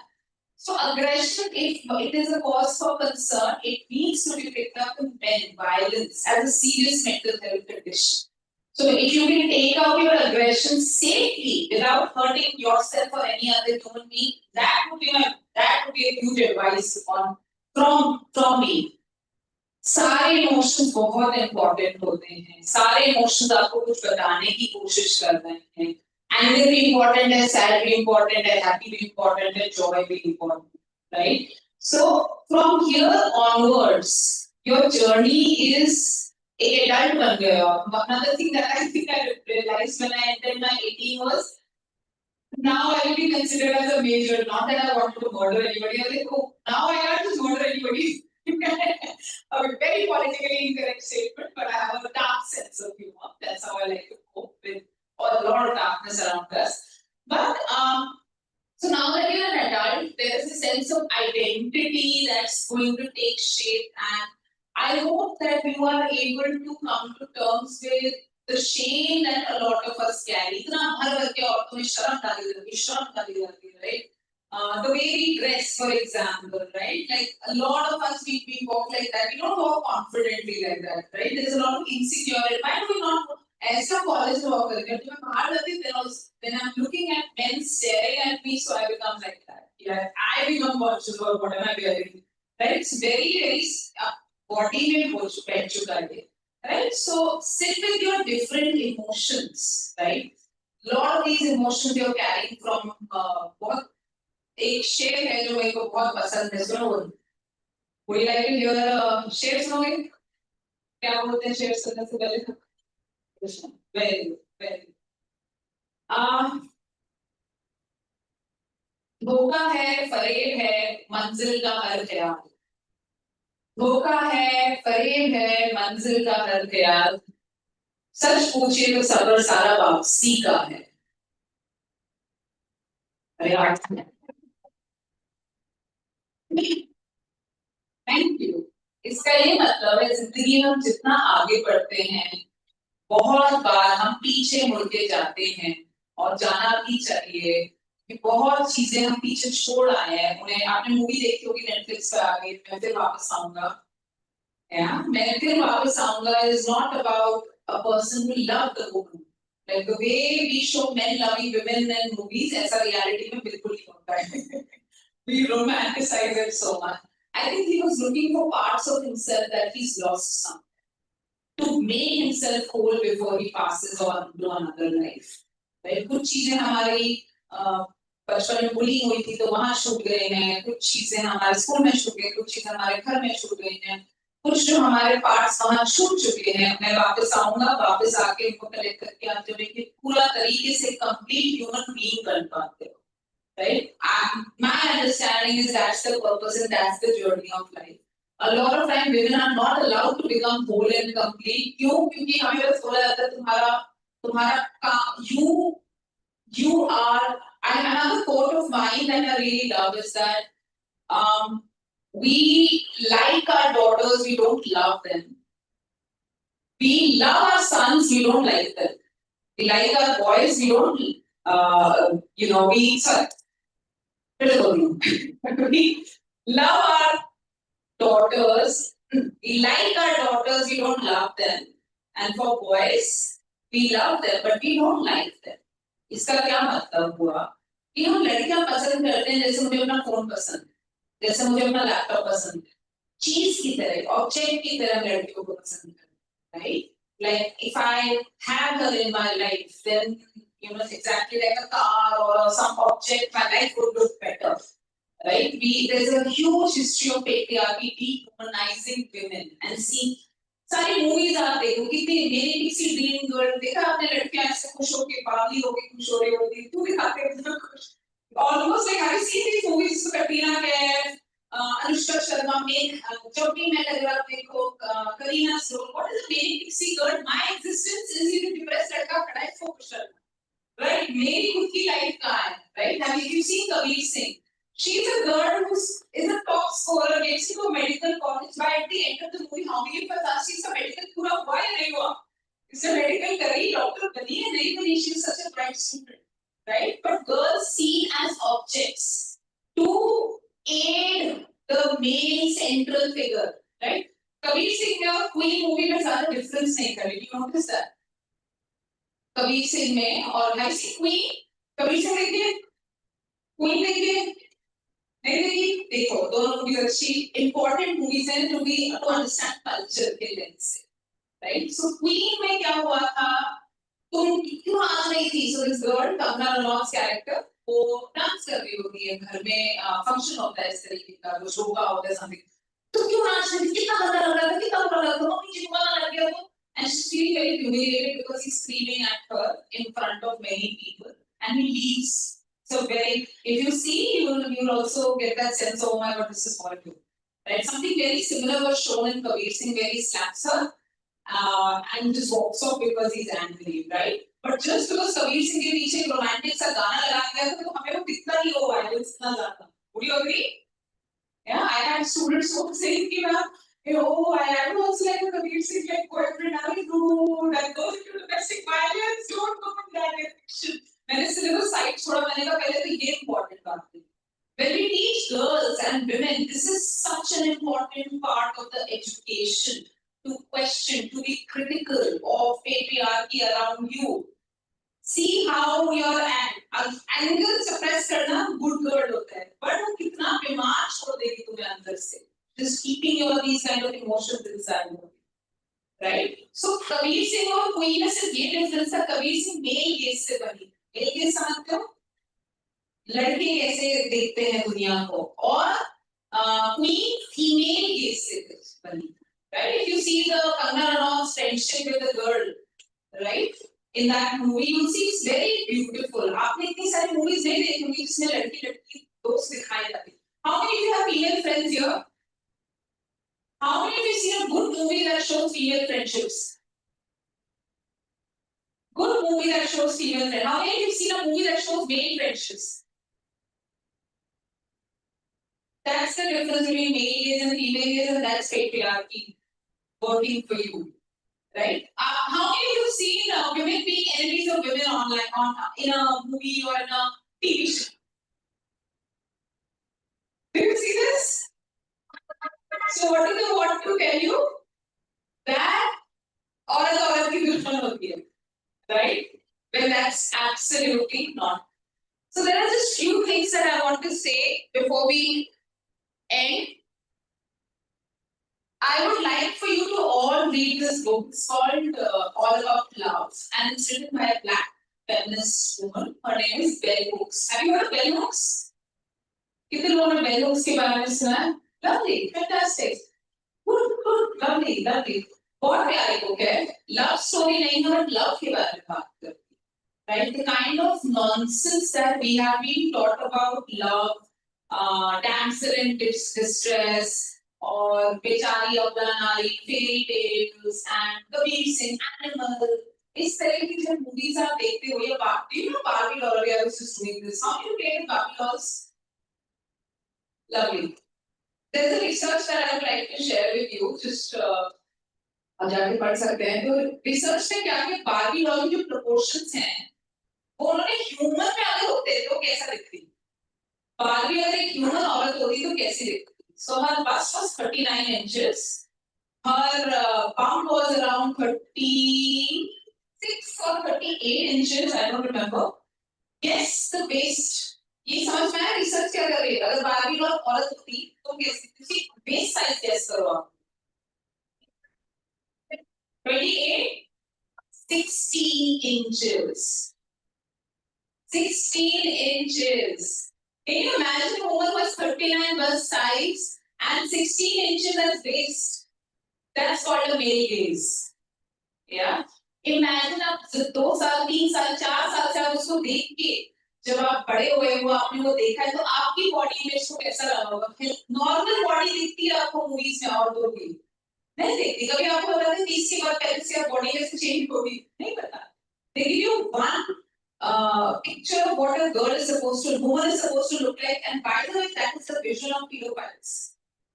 So aggression, if it is a cause for concern, it needs to be picked up in men. Violence as a serious mental health condition. So if you can take out your aggression safely without hurting yourself or any other human being, that would be a huge advice from me. सारे emotions बहुत important होते हैं, सारे emotions आपको कुछ बताने की कोशिश कर रहे हैं. Anger भी important है, sad भी important है, happy भी important है, joy भी important, right? So from here onwards, your journey is एक adult बन गए हो. Another thing that I think I realized when I entered my 18 was, now I will be considered as a major, not that I wanted to murder anybody. I was like, oh, now I can't just murder anybody. A very politically incorrect statement, but I have a dark sense of humor. That's how I like to cope with a lot of darkness around us. But so now that you're an adult, there is a sense of identity that's going to take shape, and I hope that you are able to come to terms with the shame that a lot of us carry. इतना भर भर के औरतों में शर्म डाली जाती है, right? The way we dress, for example, right? Like a lot of us, we walk like that. We don't walk confidently like that, right? There's a lot of insecurity. Why do we not? ऐसा college walk करके जब मैं बाहर जाती then I'm looking at men staring at me, so I become like that. Yeah, I become conscious of what am I wearing, right? It's very body में बैठ चुका है, right? So sit with your different emotions, right? Lot of these emotions you're carrying from बहुत एक शेर है जो मेरे को बहुत पसंद है, सुनो. Would you like to hear a शेर सुनोगे? क्या बोलते हैं शेर सुनने से पहले? Very good. धोखा है, फरेब है, मंजिल का हर ख्याल. धोखा है, फरेब है, मंजिल का हर ख्याल. सच पूछे तो सबर सारा वापसी का है. Thank you. इसका ये मतलब है, जिंदगी में हम जितना आगे बढ़ते हैं, बहुत बार हम पीछे मुड़ के जाते हैं, और जाना भी चाहिए कि बहुत चीजें हम पीछे छोड़ आए हैं. उन्हें आपने मूवी देखी होगी नेटफ्लिक्स पे आ गई, मैं फिर वापस आऊंगा. मैं फिर वापस आऊंगा is not about a person who loved the woman. Like the way we show men loving women in movies, ऐसा reality में बिल्कुल नहीं होता है. We romanticize it so much. I think he was looking for parts of himself that he's lost some, to make himself whole before he passes on to another life. Right? कुछ चीजें हमारी बचपन में बुलिंग हुई थी तो वहां छूट गए हैं, कुछ चीजें हमारे स्कूल में छूट गई, कुछ चीजें हमारे घर में छूट गई हैं, कुछ जो हमारे पार्ट्स वहां छूट चुके हैं. मैं वापस आऊंगा, वापस आके उनको कलेक्ट करके आप जब एक पूरा तरीके से कंप्लीट ह्यूमन बीइंग बन पाते हो. right? My understanding is that's the purpose and that's the journey of life. A lot of time women are not allowed to become whole and complete. क्यों? क्योंकि हमें बस बोला जाता है तुम्हारा काम you are. And another quote of mine that I really love is that we like our daughters, we don't love them. We love our sons, we don't like them. We like our boys, we don't, sorry, we love our daughters, we like our daughters, we don't love them. And for boys, we love them, but we don't like them. इसका क्या मतलब हुआ कि हम लड़कियां पसंद करते हैं जैसे मुझे अपना फोन पसंद है, जैसे मुझे अपना लैपटॉप पसंद है, चीज की तरह, ऑब्जेक्ट की तरह लड़कियों को पसंद करते हैं, right? Like if I have her in my life, then exactly like a car or some object, my life would look better, right? There's a huge history of patriarchy dehumanizing women and see सारी movies आते हैं कितनी मेरी pixie dream girl देखा आपने लड़कियां ऐसे खुश होके बावली होके खुश हो रही होती तू दिखाते हैं खुश almost like I see these movies Katrina Kaif Anushka Sharma में जब भी मैं अगर आप देखो Kareena role what is the मेरी pixie girl my existence is in depressed लड़का खड़ा है फोकस राइट मेरी खुद की लाइफ का है right have you seen Kabir Singh She's a girl who is a top scorer, gets into a medical college. By at the end of the movie, how many of us ask she's a medical पूरा हुआ या नहीं हुआ? Is a medical करी, doctor बनी है नहीं बनी? She's such a bright student, right? But girls seen as objects to aid the main central figure, right? Kabir Singh में और क्वीन मूवी में ज़्यादा difference नहीं करी. Do you notice that? Kabir Singh में और have you seen Queen? Kabir Singh देखिए, Queen देखिए. नहीं देखो दोनों मूवीज अच्छी इंपॉर्टेंट मूवीज हैं to be to understand culture के लेंस से राइट सो क्वीन में क्या हुआ था तुम क्यों आ रही थी so this girl Kangana Ranaut's character वो डांस कर रही होती है घर में फंक्शन होता है इस तरीके का कुछ योगा होता है समथिंग तो क्यों नाच रही थी कितना मजा लग रहा था कितना बुरा लग रहा था मम्मी जी को मजा लग गया तो and she's feeling very humiliated because he's screaming at her in front of many people and he leaves. So very, if you see, you'll also get that sense of, oh my God, this is horrible, right? Something very similar was shown in Kabir Singh, where he slaps her and just walks off because he's angry, right? But just because Kabir Singh के पीछे romantic सा गाना लगा दिया था, तो हमें वो दिखता नहीं वो violence इतना ज़्यादा. Would you agree? Yeah, I had students who saying कि मैं, I am also like a Kabir Singh like boyfriend. I do that goes into domestic violence. Don't go in that direction. मैंने syllabus side छोड़ा मैंने कहा पहले तो ये important बात है when we teach girls and women this is such an important part of the education to question to be critical of patriarchy around you see how your anger suppress करना good girl होता है but वो कितना बीमार छोड़ देगी तुम्हें अंदर से just keeping your these kind of emotions inside you right so Kabir Singh और क्वीन में सिर्फ ये डिफरेंस था कबीर सिंह मेल गेज से बनी एक ये समझते हो लड़के कैसे देखते हैं दुनिया को और क्वीन फीमेल गेज से बनी right if you see the Kangana Ranaut's friendship with the girl right in that movie you see it's very beautiful आपने इतनी सारी मूवीज नहीं देखी होंगी जिसमें लड़की लड़की दोस्त दिखाए जाते how many of you have female friends here how many of you see a good movie that shows female friendships good movie that shows female friends. How many of you have seen a movie that shows male friendships? That's the difference between male gaze and female gaze, and that's patriarchy working for you, right? How many of you have seen women being enemies of women online, in a movie or in a TV show? Do you see this? So what do they want to tell you? That औरत की दुश्मन होती है. Right? Well, that's absolutely not. So there are just few things that I want to say before we end. I would like for you to all read this book. It's called All About Love, and it's written by a black feminist woman. Her name is Bell Hooks. Have you heard of Bell Hooks? कितने लोगों ने Bell Hooks के बारे में सुना है? Lovely, fantastic. Good, lovely. बहुत प्यारी बुक है लव स्टोरी नहीं है बट लव के बारे में बात करती right? The kind of nonsense that we have been taught about love, damsel in distress, or Bechari Abdanari, fairy tales, and Kabir Singh, animal. इस तरह की जब movies आप देखते हो या do you know Barbie doll? I was just doing this. How do you play with Barbie dolls? Lovely. There's a research that I would like to share with you. Just अब जाके पढ़ सकते हैं तो रिसर्च ने क्या किया Barbie doll की जो प्रोपोर्शंस हैं वो उन्होंने ह्यूमन में अगर होते तो कैसा दिखती बार्बी अगर एक ह्यूमन औरत होती तो कैसी दिखती so her bust was 39 inches her bum was around 36 or 38 inches I don't remember yes the waist ये समझ में आया रिसर्च क्या कर रही है अगर बार्बी डॉल औरत होती तो कैसी दिखती वेस्ट साइज गेस करो आप 28 16 inches. 16 inches. Can you imagine a woman was 39 bust size and 16 inches as waist? That's called a male gaze. Yeah. Imagine आप 2 साल 3 साल 4 साल से आप उसको देख के जब आप बड़े हुए हो आपने वो देखा है तो आपकी बॉडी इमेज को कैसा लगा होगा नॉर्मल बॉडी दिखती है आपको मूवीज में और तो भी नहीं देखती कभी आपको पता है 30 के बाद पहले से बॉडी कैसे चेंज होगी नहीं पता they give you one picture of what a girl is supposed to woman is supposed to look like and by the way that is the vision of pedophiles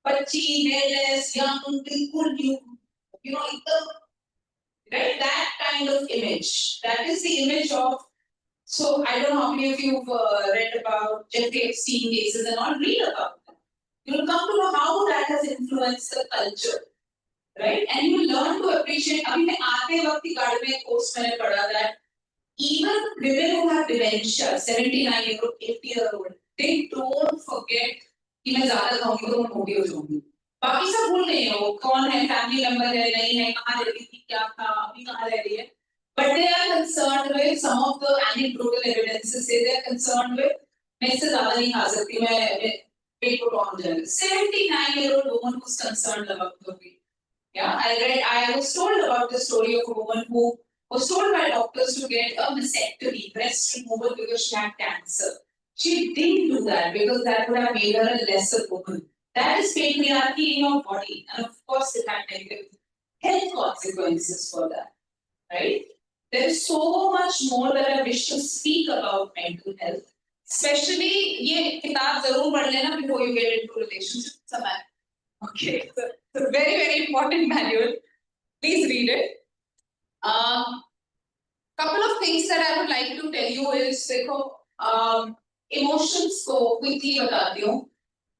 बच्ची hairless young बिल्कुल you know एकदम right that kind of image that is the image of so I don't know how many of you have read about Jeffrey Epstein cases and all read about them you'll come to know how that has influenced the culture right and you learn to appreciate अभी मैं आते वक्त ही गाड़ी में course मैंने पढ़ा that even women who have dementia 79 year old 80 year old they don't forget कि मैं ज्यादा खाऊंगी तो मैं मोटी हो जाऊंगी बाकी सब भूल गए हैं वो कौन है फैमिली मेंबर है नहीं है कहाँ रहती थी क्या था अभी कहाँ रह रही है but they are concerned with some of the anecdotal evidences say they are concerned with मैं इससे ज्यादा नहीं खा सकती मैं पेट को टॉन हो जाएगा 79 year old woman who's concerned about the weight yeah I was told about the story of a woman who was told by doctors to get a mastectomy breast removal because she had cancer she didn't do that because that would have made her a lesser woman that is patriarchy in your body and of course it had negative health consequences for that right there is so much more that I wish to speak about mental health especially ये किताब जरूर पढ़ लेना before you get into relationship समय okay so it's a very important manual please read it couple of things that I would like to tell you is देखो emotions को quickly बताती हूँ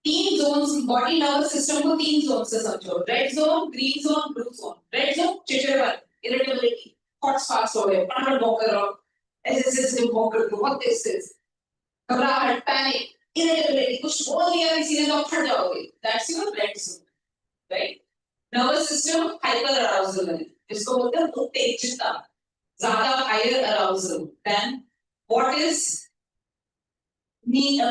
तीन zones body nervous system को तीन zones से समझो red zone green zone blue zone red zone चिड़चिड़ापन irritability hot fast हो गए पटाखट भौंक कर रहो ऐसे भौंक कर दो what this is घबराहट panic irritability कुछ बोल दिया किसी ने तो फट जाओगे that's your red zone right nervous system hyper arousal है इसको बोलते हैं उत्तेजकता ज़्यादा higher arousal than what is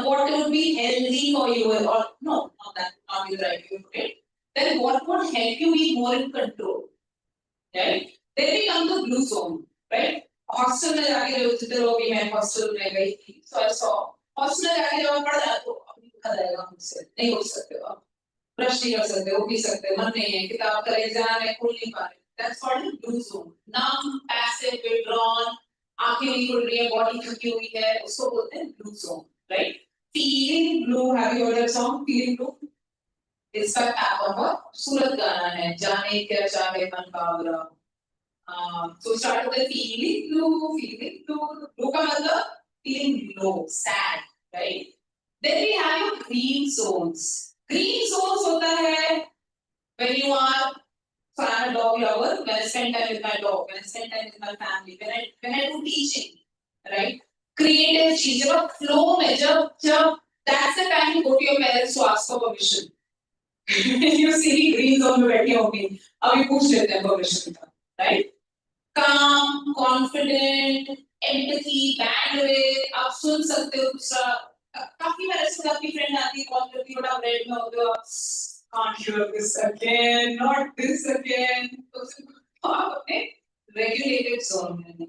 what would be healthy for you or no not that not the right way to put it then what would help you be more in control right then we come to blue zone right hostel में जाके जो जितने लोग भी मैं hostel में गई थी so I saw hostel में जाके जब आप पढ़ जाते हो अभी लिखा जाएगा मुझसे नहीं हो सकते हो आप ब्रश नहीं कर सकते हो पी सकते मन नहीं है किताब का एग्जाम है खुल नहीं पा रहे that's called a blue zone numb passive withdrawn आंखें नहीं खुल रही है बॉडी थकी हुई है उसको बोलते हैं blue zone right feeling blue have you heard that song feeling blue इसका टैप होगा सूरत गाना है जाने क्या चाहे मन बावरा so start with the feeling blue का मतलब feeling low sad right then we have your green zones होता है when you are so I'm a dog lover when I spend time with my dog when I spend time with my family when I do teaching right creative चीज जब flow में जब that's the time you go to your parents to ask for permission you see me green zone में बैठी होगी अभी पूछ लेते हैं permission का right calm confident empathy bandwidth आप सुन सकते हो दूसरा काफी बार ऐसा आपकी फ्रेंड आती है कॉल करती है बड़ा रेड में होते हो can't hear this again not this again तो आप अपने regulated zone में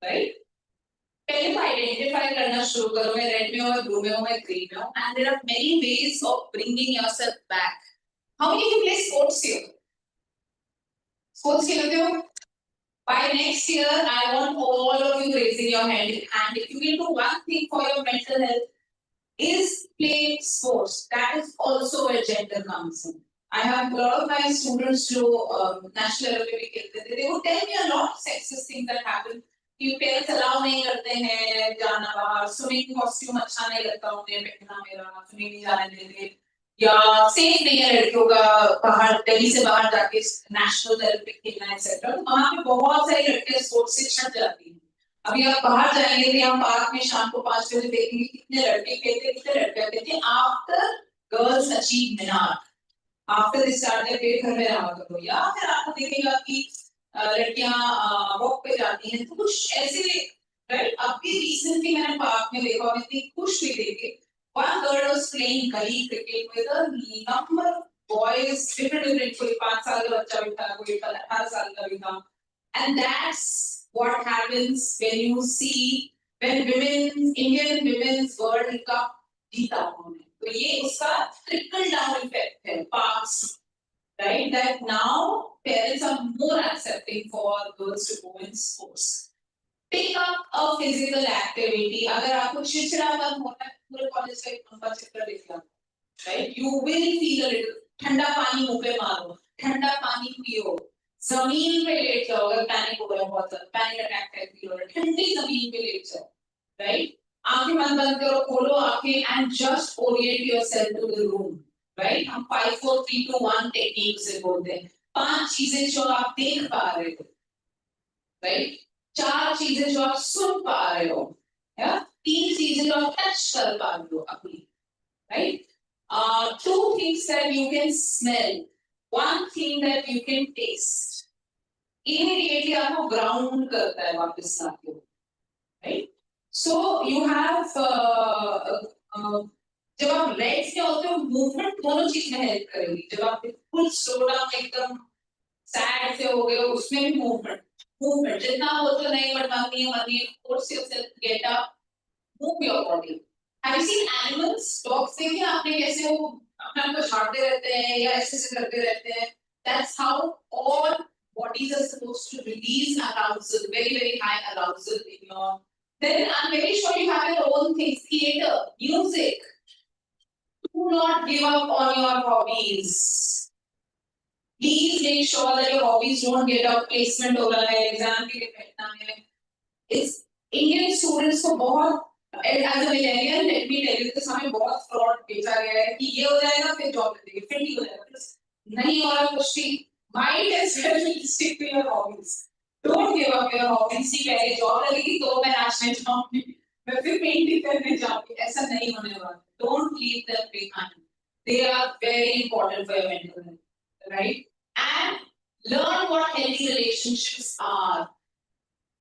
right पहले तो आइडेंटिफाई करना शुरू करो, मैं रेड में हूँ, मैं ब्लू में हूँ, मैं ग्रीन में हूँ, and there are many ways of bringing yourself back. How many you play sports here? Sports खेलते हो? By next year, I want all of you raising your hand. And if you will do one thing for your mental health, is play sports. That is also where gender comes in. I have a lot of my students who national Olympic, they would tell me a lot of sexist things that happen. कि parents allow नहीं करते हैं जाना बाहर, swimming costume अच्छा नहीं लगता उन्हें पहनना, मेरा स्विमिंग नहीं जाने देते, या सेफ नहीं है लड़कियों का बाहर दिल्ली से बाहर जाके नेशनल लेवल पे खेलना एक्सेट्रा. तो वहाँ पे बहुत सारी लड़कियां स्पोर्ट्स से छट जाती हैं. अभी आप बाहर जाएंगे तो यहाँ पार्क में शाम को 5 बजे देखेंगे कितने लड़के खेलते हैं, कितने लड़कियां खेलती हैं. After girls achieve Minar, after this start पेट घर में रहा करो, या फिर आपको देखेगा कि लड़कियां वॉक पे जाती हैं. तो कुछ ऐसे राइट. अभी रिसेंटली मैंने पार्क में देखा और इतनी खुश हुई देख के. One girl was playing gully cricket with a number of boys, different. कोई 5 साल का बच्चा भी था, कोई 18 साल का भी था. And that's what happens when you see when Indian women's World Cup जीता उन्होंने. तो ये उसका trickle down effect है parks, right? That now parents are more accepting for girls to go in sports. Pick up a physical activity. अगर आपको चिड़चिड़ापन होता है, पूरे कॉलेज का एक लंबा चक्कर दिखा, right? You will feel a little. ठंडा पानी मुंह पे मारो, ठंडा पानी पियो, जमीन पे लेट जाओ. अगर पैनिक हो रहा है बहुत ज्यादा, पैनिक अटैक टाइप फील हो रहा है, ठंडी जमीन पे लेट जाओ, right? आंखें बंद करो, खोलो आंखें and just orient yourself to the room, right? हम 5 4 3 2 1 टेक्निक से बोलते हैं. 5 चीजें जो आप देख पा रहे हो, right? 4 चीजें जो आप सुन पा रहे हो, या 3 चीजें जो आप टच कर पा रहे हो अपनी, right? 2 things that you can smell, 1 thing that you can taste. Immediately आपको ground करता है वापस आके, right? So you have जब आप रेस्ट में होते हो, मूवमेंट दोनों चीज में हेल्प करेगी. जब आप फुल स्लो डाउन एकदम सैड से हो गए हो, उसमें भी मूवमेंट जितना बोलते हो नहीं मत नहीं force yourself, get up, move your body. Have you seen animals? Dogs देखे आपने कैसे वो अपने आप को झाड़ते रहते हैं या ऐसे करते रहते हैं. That's how all bodies are supposed to release arousal, very high arousal in your. Then I'm very sure you have your own things, theater, music. Do not give up on your hobbies. Please make sure that your hobbies don't get out placement हो रहा है, exam के लिए बैठना है. It's Indian students को बहुत as a millennial, let me tell you, this हमें बहुत fraud बेचा गया है कि ये हो जाएगा फिर जॉब मिल जाएगी, फिर नहीं हो जाएगा, नहीं हो रहा कुछ भी. Might as well stick to your hobbies. Don't give up your hobbies. कि पहले जॉब लगेगी तो मैं नाचने जाऊंगी, मैं फिर पेंटिंग करने जाऊंगी, ऐसा नहीं होने वाला. Don't leave them behind. They are very important for your mental health, right? And learn what healthy relationships are.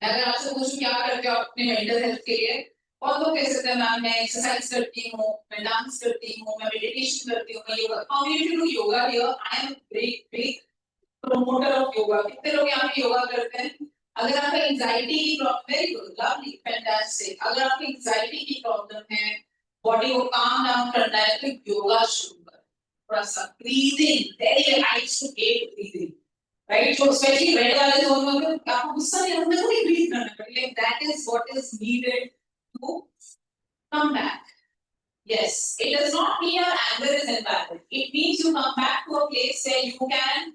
अगर आपसे पूछूं क्या करते हो अपने मेंटल हेल्थ के लिए, बहुत लोग कह सकते हैं मैम मैं एक्सरसाइज करती हूँ, मैं डांस करती हूँ, मैं मेडिटेशन करती हूँ, मैं yoga. How many of you do yoga here? I am big promoter of yoga. कितने लोग यहाँ पे योगा करते हैं? अगर आपका एंजाइटी की problem, very good, lovely, fantastic. अगर आपको एंजाइटी की प्रॉब्लम है, बॉडी को काम डाउन करना है, तो योगा शुरू करें. थोड़ा सा breathing, very heights to get breathing, right? जो स्पेशली रेड वाले जोन में होते हैं, आपको गुस्सा नहीं होता, तो ब्रीथ करना पड़ेगा. Like that is what is needed to come back. Yes, it does not mean your anger is invalid. It means you come back to a place where you can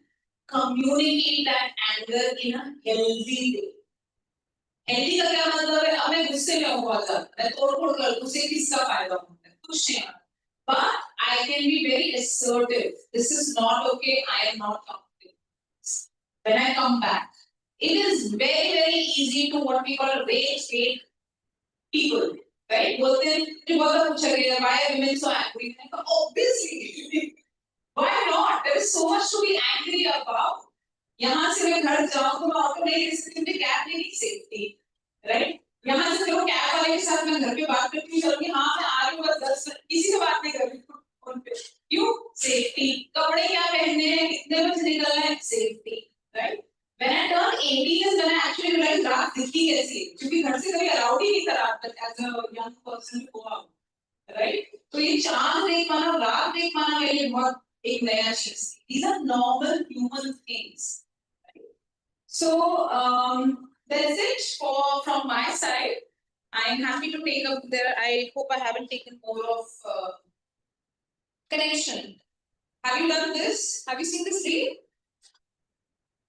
communicate that anger in a healthy way. Healthy का क्या मतलब है? अब मैं गुस्से में हूँ बहुत ज़्यादा, मैं तोड़-फोड़ कर दूँ, उससे किसका फायदा होता है? कुछ नहीं होता. But I can be very assertive. This is not okay. I am not comfortable. When I come back, it is very easy to what we call rage bait people. Right? बोलते हैं कि बहुत पूछा गया why are women so angry? Obviously, why not? There is so much to be angry about. यहाँ से मैं घर जाऊँ तो मैं ऑटो नहीं ले सकती, मुझे कैब नहीं दी सेफ्टी, राइट? यहाँ से चलो कैब वाले के साथ मैं घर पे बात करती हूँ, चलो कि हाँ मैं आ रही हूँ बस 10 मिनट, किसी से बात नहीं कर रही हूँ फोन पे. क्यों? सेफ्टी. कपड़े क्या पहनने हैं, कितने बजे निकलना है, safety, right? When I turned 18 is when I actually realized रात दिखती कैसी है, क्योंकि घर से कभी अलाउड ही नहीं करा as a young person to go out, right? तो ये चांद देख पाना, रात देख पाना मेरे लिए बहुत एक नया चीज थी. These are normal human things. So that's it for from my side. I am happy to take up there. I hope I haven't taken more of connection. Have you done this? Have you seen this reel?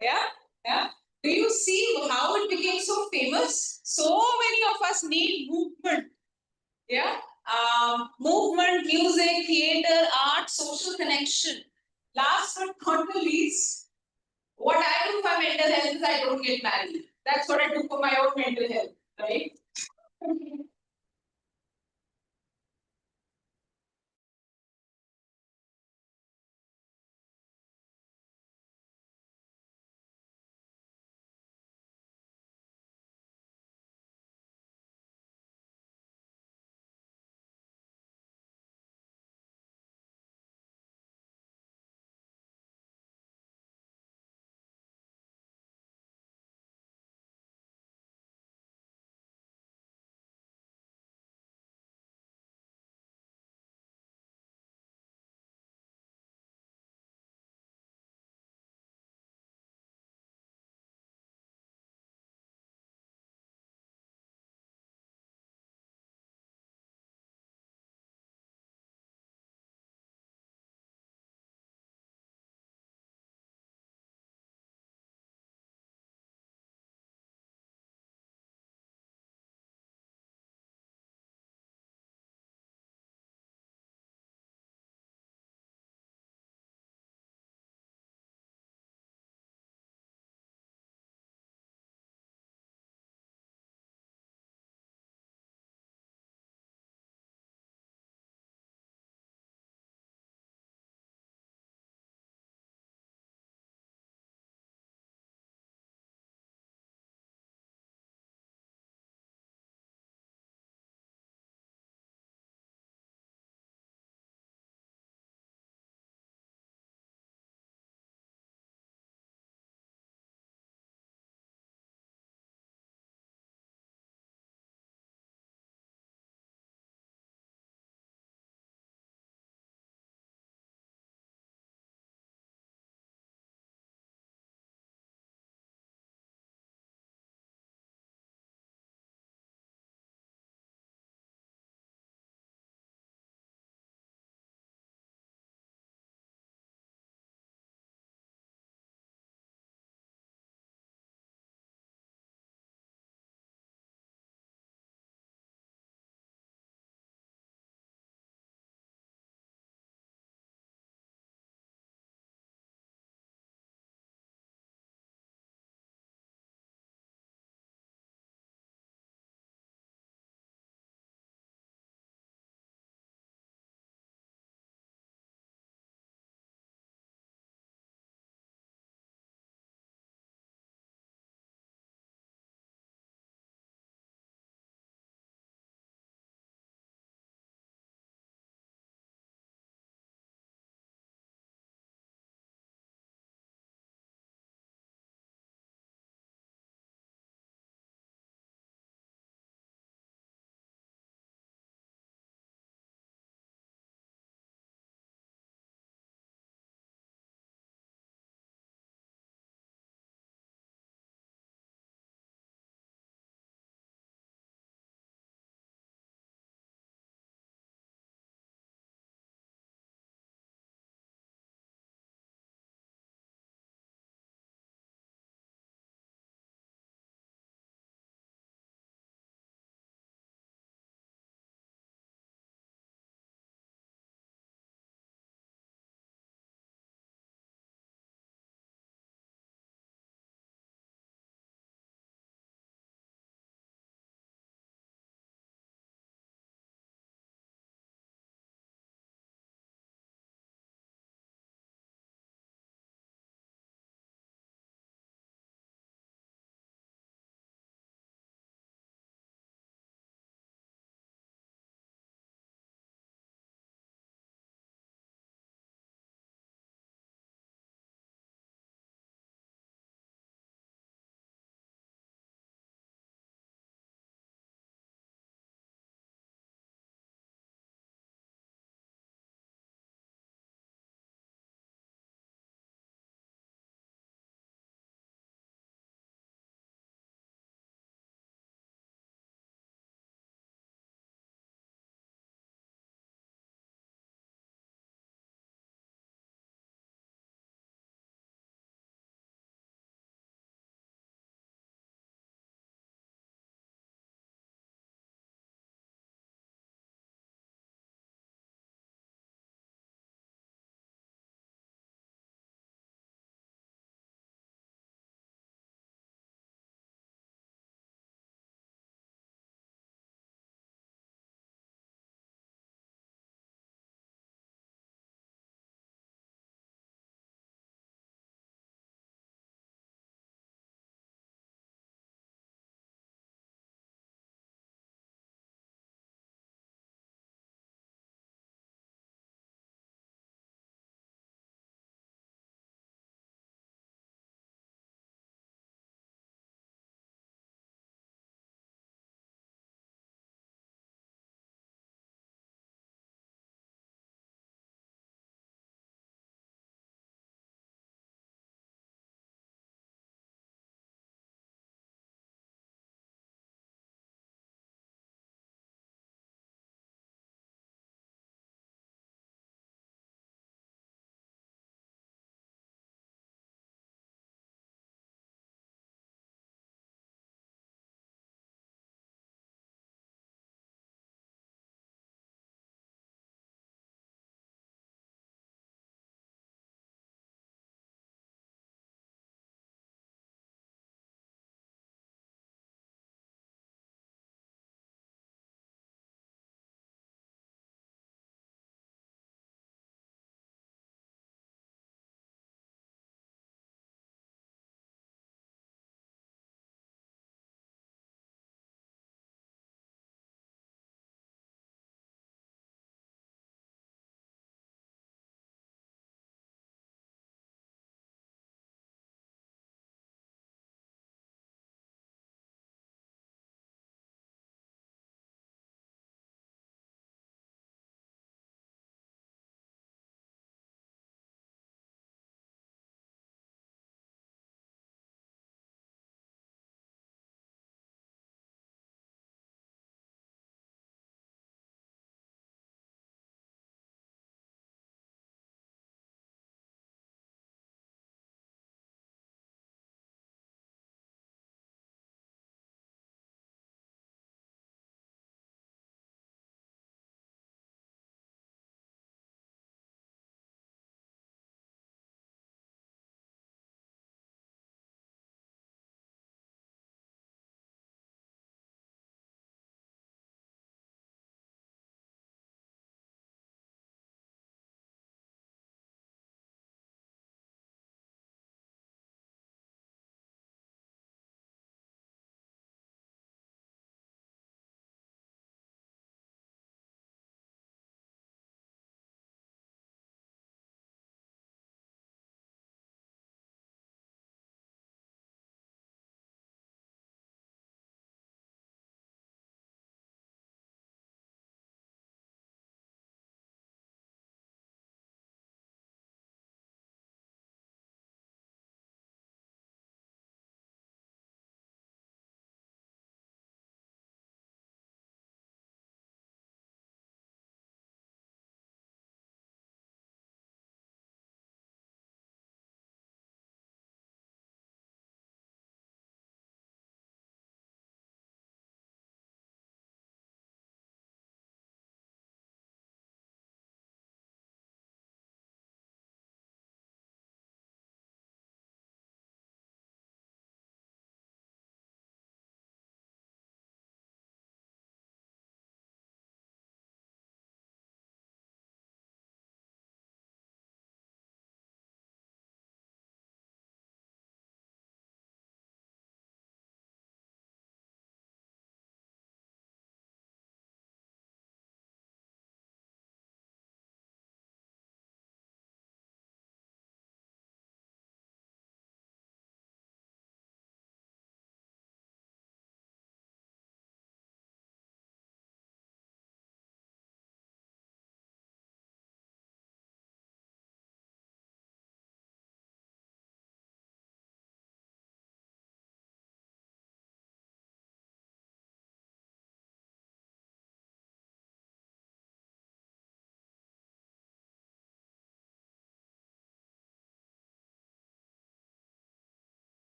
Yeah, yeah. Do you see how it became so famous? So many of us need movement. Yeah. Movement, music, theater, art, social connection. Last but not the least, what I do for mental health is I don't get married. That's what I do for my own mental health, right?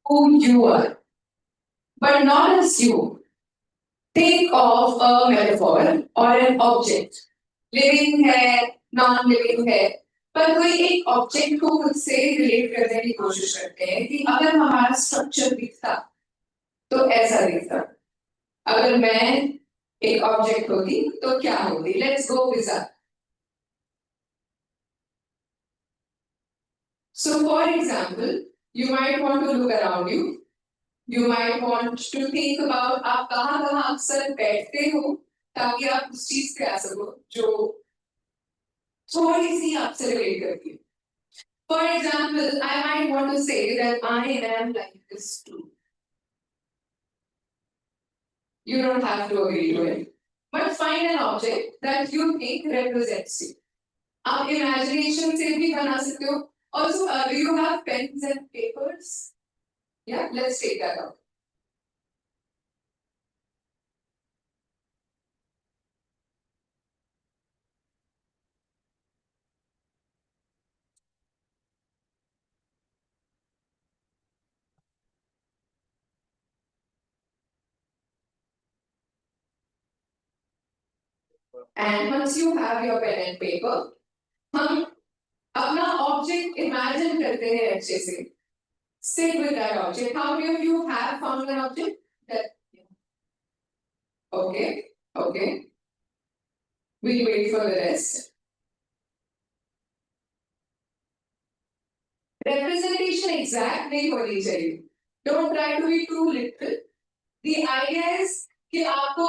who you are, but not as you. Think of a metaphor or an object. Living है, non-living है, पर कोई एक object को खुद से relate करने की कोशिश करते हैं कि अगर हमारा स्ट्रक्चर दिखता तो ऐसा दिखता, अगर मैं एक ऑब्जेक्ट होती तो क्या होती. Let's go with that. So for example, you might want to look around you. You might want to think about आप कहाँ अक्सर बैठते हो ताकि आप उस चीज पे आ सको जो थोड़ी सी आपसे रिलेट करती है. For example, I might want to say that I am like this too. You don't have to agree to it, but find an object that you think represents you. आप imagination से भी बना सकते हो. Also, do you have pens and papers? Yeah, let's take that out. And once you have your pen and paper, हम अपना object imagine करते हैं अच्छे से. Sit with that object. How many of you have found an object? That okay. We'll wait for the rest. Representation exact नहीं होनी चाहिए. Don't try to be too literal. The idea is कि आपको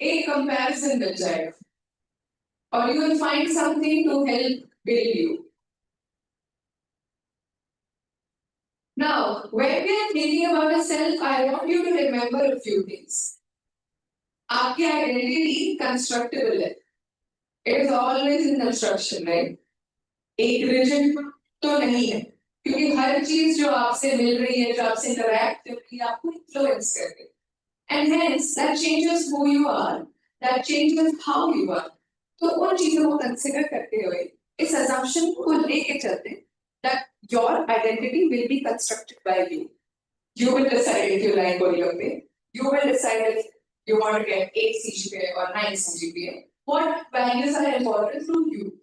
एक comparison मिल जाएगा, or you will find something to help build you. Now, when we are thinking about a self, I want you to remember a few things. आपकी identity constructible है. It is always in construction, right? एक rigid तो नहीं है, क्योंकि हर चीज जो आपसे मिल रही है, जो आपसे interact कर रही है, आपको influence कर रही है. And hence, that changes who you are, that changes how you are. तो उन चीजों को consider करते हुए इस assumption को लेके चलते हैं that your identity will be constructed by you. You will decide if you like what you're doing. You will decide if you want to get 8 CGPA or 9 CGPA. What values are important to you,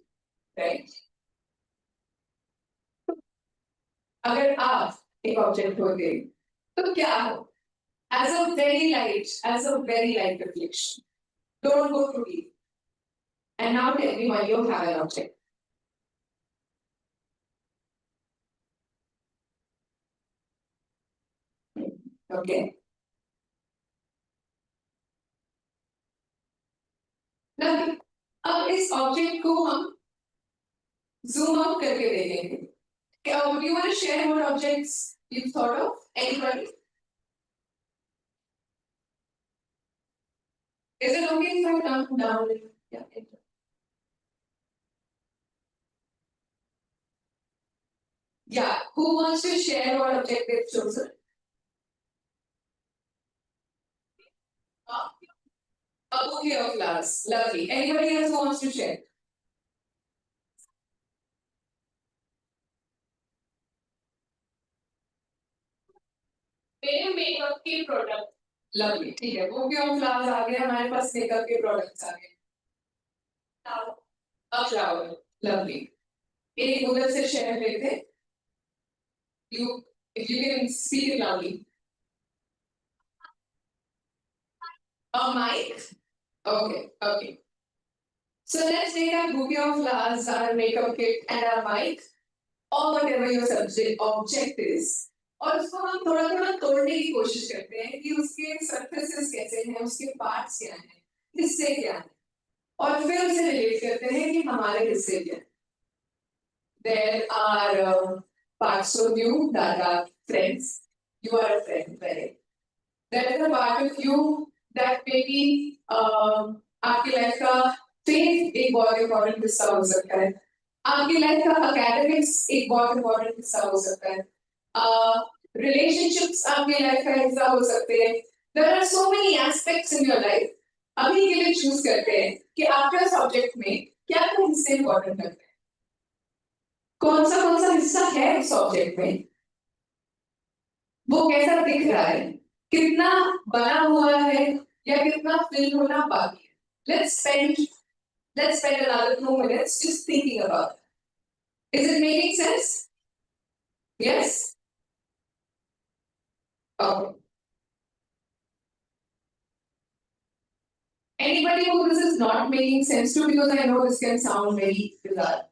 right? अगर आप एक object होते तो क्या हो? As a very light reflection. Don't go too deep. And now tell me why you have an object. Okay. Now, अब इस object को हम zoom out करके देखेंगे. Would you want to share what objects you thought of? Anybody? Is it okay if I turn down? Yeah. Yeah. Who wants to share what object they've chosen? A bouquet of flowers. Lovely. Anybody else who wants to share? मेरे makeup के product. Lovely. ठीक है, bouquet of flowers आ गए, हमारे pass makeup के products आ गए. A flower. Lovely. एक उधर से शेयर लेते. You, if you can speak it loudly. A mic. Okay. So let's take our bouquet of flowers, our makeup kit, and our mic, or whatever your subject object is. और उसको हम थोड़ा तोड़ने की कोशिश करते हैं कि उसके सरफेसेस कैसे हैं, उसके पार्ट्स क्या हैं, हिस्से क्या हैं, और फिर उसे रिलेट करते हैं कि हमारे हिस्से क्या हैं. There are parts of you that are friends. You are a friend, right? There is a part of you that maybe आपकी लाइफ का फेथ एक बहुत इम्पोर्टेंट हिस्सा हो सकता है. आपकी लाइफ का एकेडमिक्स एक बहुत इम्पोर्टेंट हिस्सा हो सकता है. रिलेशनशिप्स आपकी लाइफ का हिस्सा हो सकते हैं. There are so many aspects in your life. अभी के लिए चूज करते हैं कि आपके सब्जेक्ट में क्या क्या हिस्से इम्पोर्टेंट लगते हैं. कौन सा हिस्सा है उस सब्जेक्ट में वो कैसा दिख रहा है, कितना बना हुआ है या कितना फिल होना बाकी है. Let's spend another 2 minutes just thinking about it. Is it making sense? Yes. Okay. Anybody who this is not making sense to, because I know this can sound very bizarre.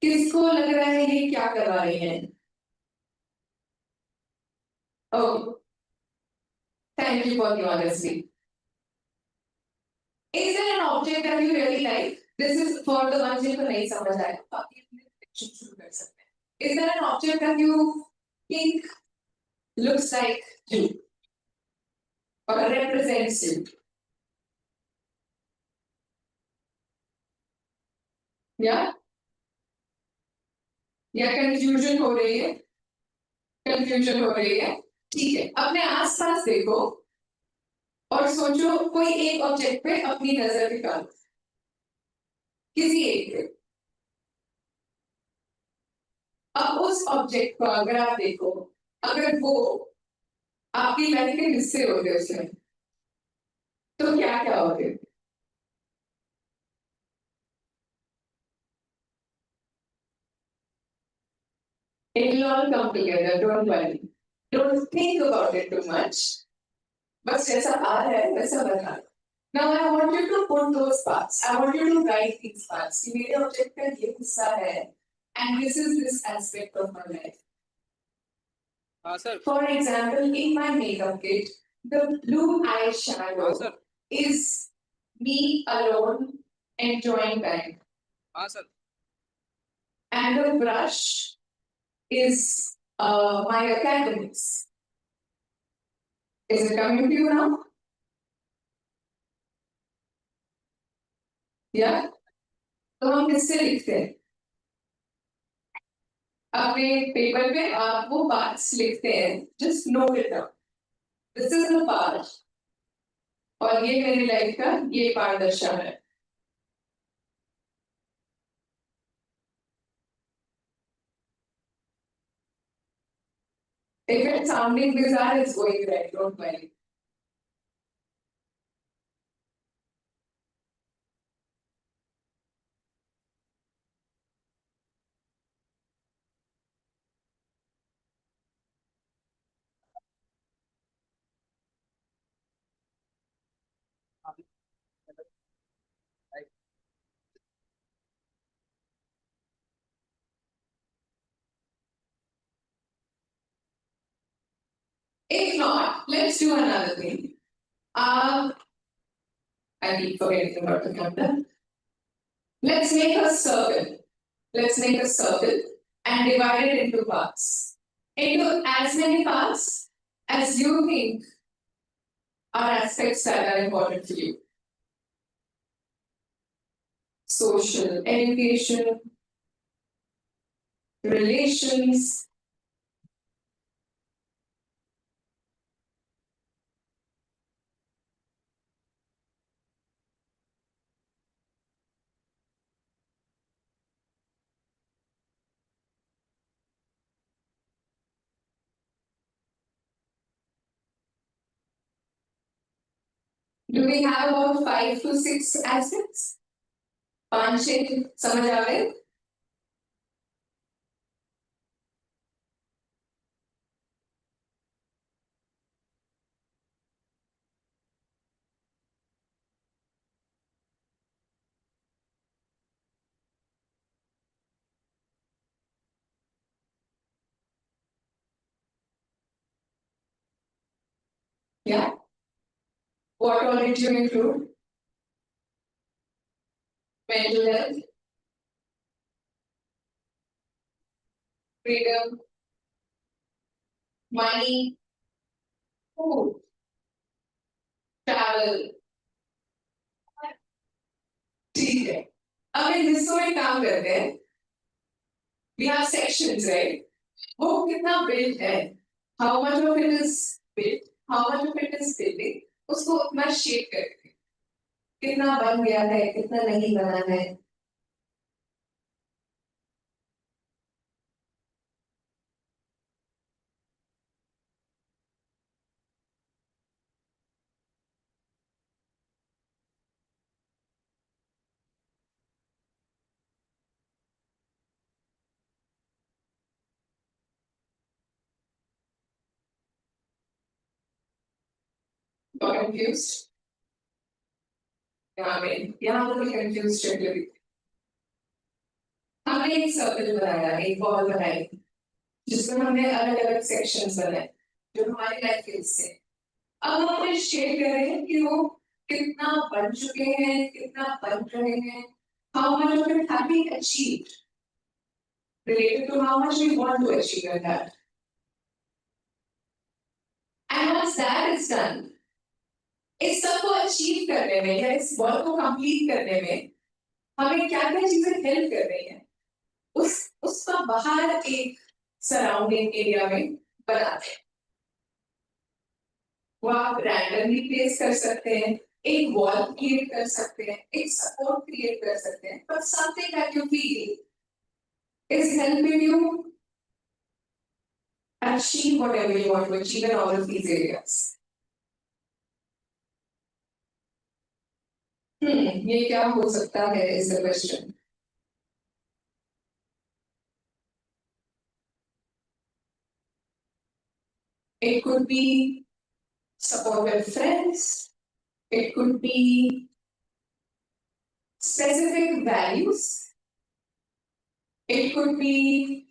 किसको लग रहा है ये क्या करवा रही हैं? Oh, thank you for the honesty. Is there an object that you really like? This is for the ones जिनको नहीं समझ आया, बाकी अपने शुरू कर सकते हैं. Is there an object that you think looks like you or represents you? Yeah? या कंफ्यूजन हो रही है? कंफ्यूजन हो रही है? ठीक है, अपने आसपास देखो और सोचो कोई एक ऑब्जेक्ट पे अपनी नजर टिकाओ, किसी एक पे. अब उस ऑब्जेक्ट को अगर आप देखो, अगर वो आपकी लाइफ के हिस्से होते उसमें, तो क्या क्या होते? It will all come together, don't worry. Don't think about it too much. बस जैसा आ रहा है वैसा बना. Now I want you to put those parts. I want you to write these parts. कि मेरे ऑब्जेक्ट का ये हिस्सा है, and this is this aspect of my life. sir. For example, in my makeup kit, the blue eyeshadow sir. is me alone enjoying time. sir. And the brush is my academics. Is it coming to you now? Yeah? तो हम किससे लिखते हैं? अपने paper पे आप वो parts लिखते हैं. Just note it down. This is the part. और ये मेरी लाइफ का ये पार्ट दर्शा है. If it's sounding bizarre, it's going right. Don't worry. If not, let's do another thing. I keep forgetting about the counter. Let's make a circle. Let's make a circle and divide it into parts. Into as many parts as you think are aspects that are important to you. Social, education, relations. Do we have about 5 to 6 aspects? 5-6 समझ आ गए? Yeah. What all did you include? Mental health, freedom, money, food, travel. ठीक है. अब इन हिस्सों में काम करते हैं. We have sections, right? वो कितना built है? How much of it is built? How much of it is building? उसको उतना shape करते हैं. कितना बन गया है, कितना नहीं बना है. Got confused? यहाँ पर भी confused चल रही। हमने एक सर्कल बनाया, एक बॉल बनाई, जिसमें हमने अलग अलग सेक्शंस बनाए, जो हमारी लाइफ के हिस्से। अब हम अपने शेयर कर रहे हैं कि वो कितना बन चुके हैं, कितना बन रहे हैं, how much of it have been achieved, related to how much we want to achieve in that. And once that is done, इस सबको अचीव करने में या इस वर्क को कंप्लीट करने में हमें क्या क्या चीजें हेल्प कर रही हैं, उसका बाहर एक सराउंडिंग एरिया में बनाते हैं। वो आप रैंडमली प्लेस कर सकते हैं, एक वॉल क्रिएट कर सकते हैं, एक सपोर्ट क्रिएट कर सकते हैं, but something that you feel is helping you achieve whatever you want to achieve in all of these areas. ये क्या हो सकता है is the question. It could be support with friends. It could be specific values. It could be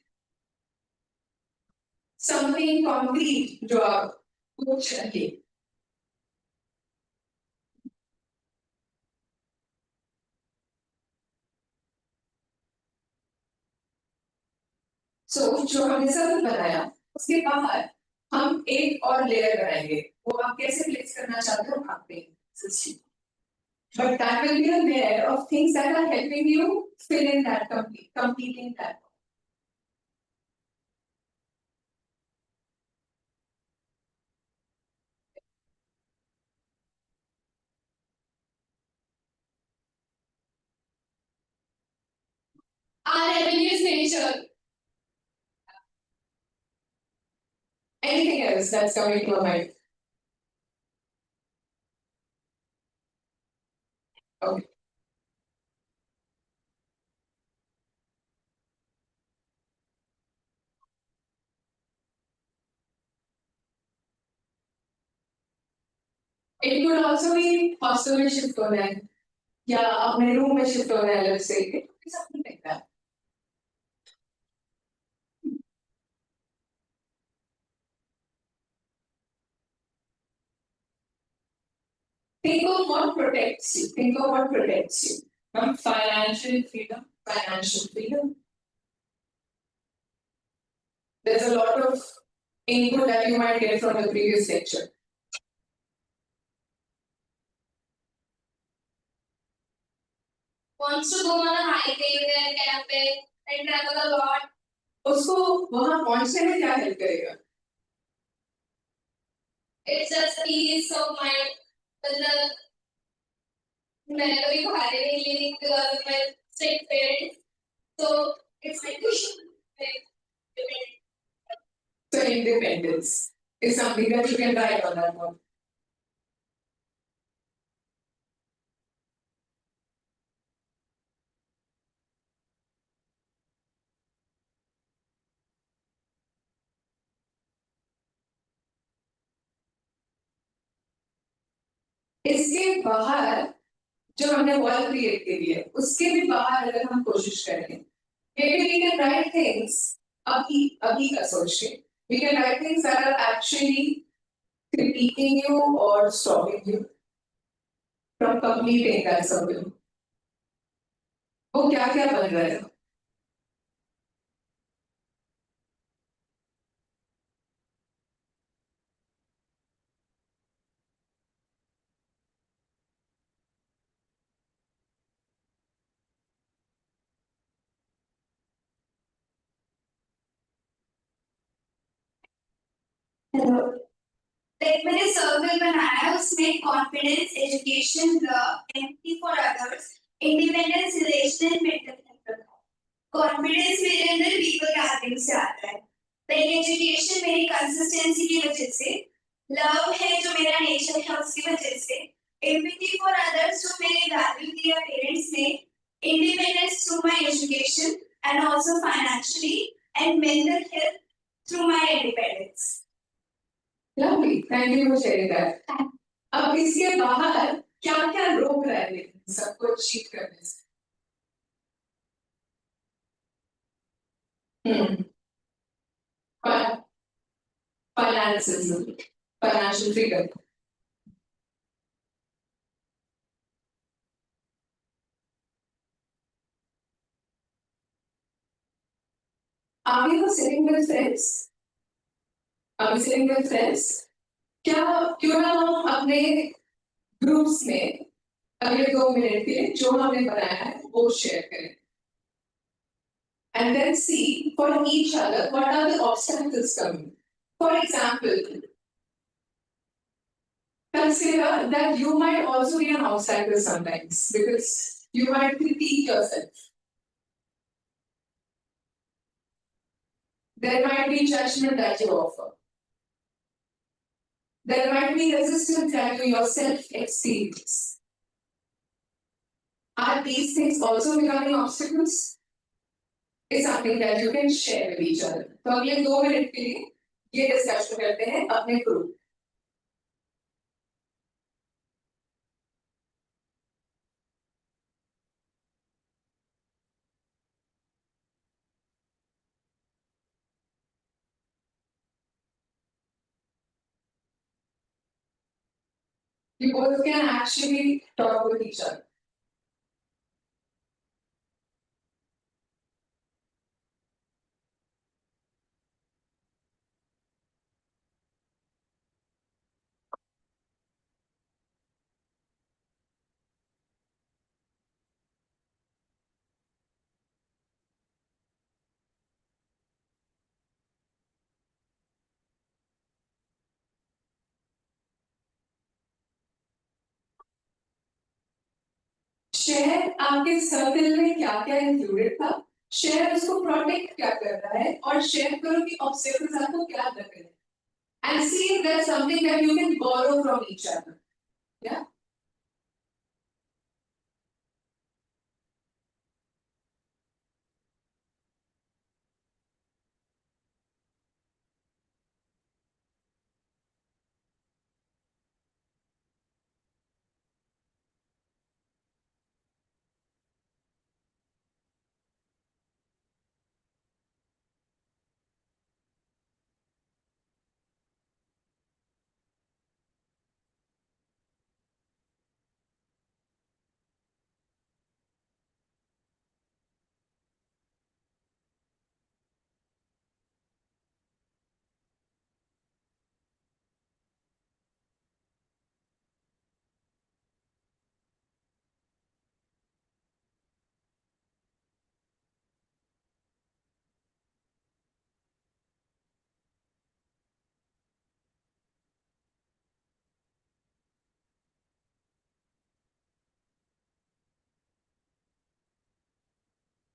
something concrete जो आपको चाहिए. So जो हमने सर्कल बनाया, उसके बाहर हम एक और लेयर बनाएंगे. वो आप कैसे प्लेस करना चाहते हो आप पे. But that will be a layer of things that are helping you fill in that completing that. Our rebellious nature. Anything else that's coming to your mind? Okay. It could also be hostel में shift होना है, या अपने room में shift होना है, let's say. It could be something like that. Think of what protects you. Think of what protects you. Financial freedom. Financial freedom. There's a lot of input that you might get from the previous lecture. Wants to go on a hiking and camping and travel a lot. उसको वहाँ पहुँचने में क्या help करेगा? It's just peace of mind. मतलब मैं कभी बाहर नहीं निकली because of my strict parents. So it's my So independence is something that you can write on that one. इसके बाहर जो हमने वॉल क्रिएट करी है, उसके भी बाहर अगर हम कोशिश करें, maybe we can write things अभी का सोच के, we can write things that are actually critiquing you or stopping you from completing that circle. वो क्या क्या बन रहा है? Hello. Like मैंने सर्कल बनाया, उसमें confidence, education, empathy for others, independence, relational, mental health. Confidence मेरे अंदर पीपल गैदरिंग से आता है. लाइक एजुकेशन मेरी कंसिस्टेंसी की वजह से, लव है जो मेरा नेचर है उसकी वजह से, एम्पैथी फॉर अदर्स जो मैंने वैल्यू दिया पेरेंट्स ने, independence through my education and also financially, and mental health through my independence. Lovely. Thank you for sharing that. अब इसके बाहर क्या क्या रोक रहा है लेकिन सबको अचीव करने से? Finances, financial freedom. Are you sitting with friends? Are you sitting with friends? क्या क्यों ना हम अपने ग्रुप्स में अगले 2 मिनट के लिए जो हमने बनाया है वो शेयर करें and then see for each other what are the obstacles coming. For example, consider that you might also be an outsider sometimes because you might critique yourself. There might be judgment that you offer. There might be resistance that you yourself experience. Are these things also becoming obstacles? Is something that you can share with each other. तो अगले 2 minute के लिए ये discussion करते हैं अपने group. You both can actually talk with each other. Share आपके circle में क्या क्या इंक्लूडेड था, शेयर उसको प्रोटेक्ट क्या कर रहा है और शेयर करो कि ऑब्स्टेकल्स आपको क्या लग रहे हैं and see if there's something that you can borrow from each other. Yeah.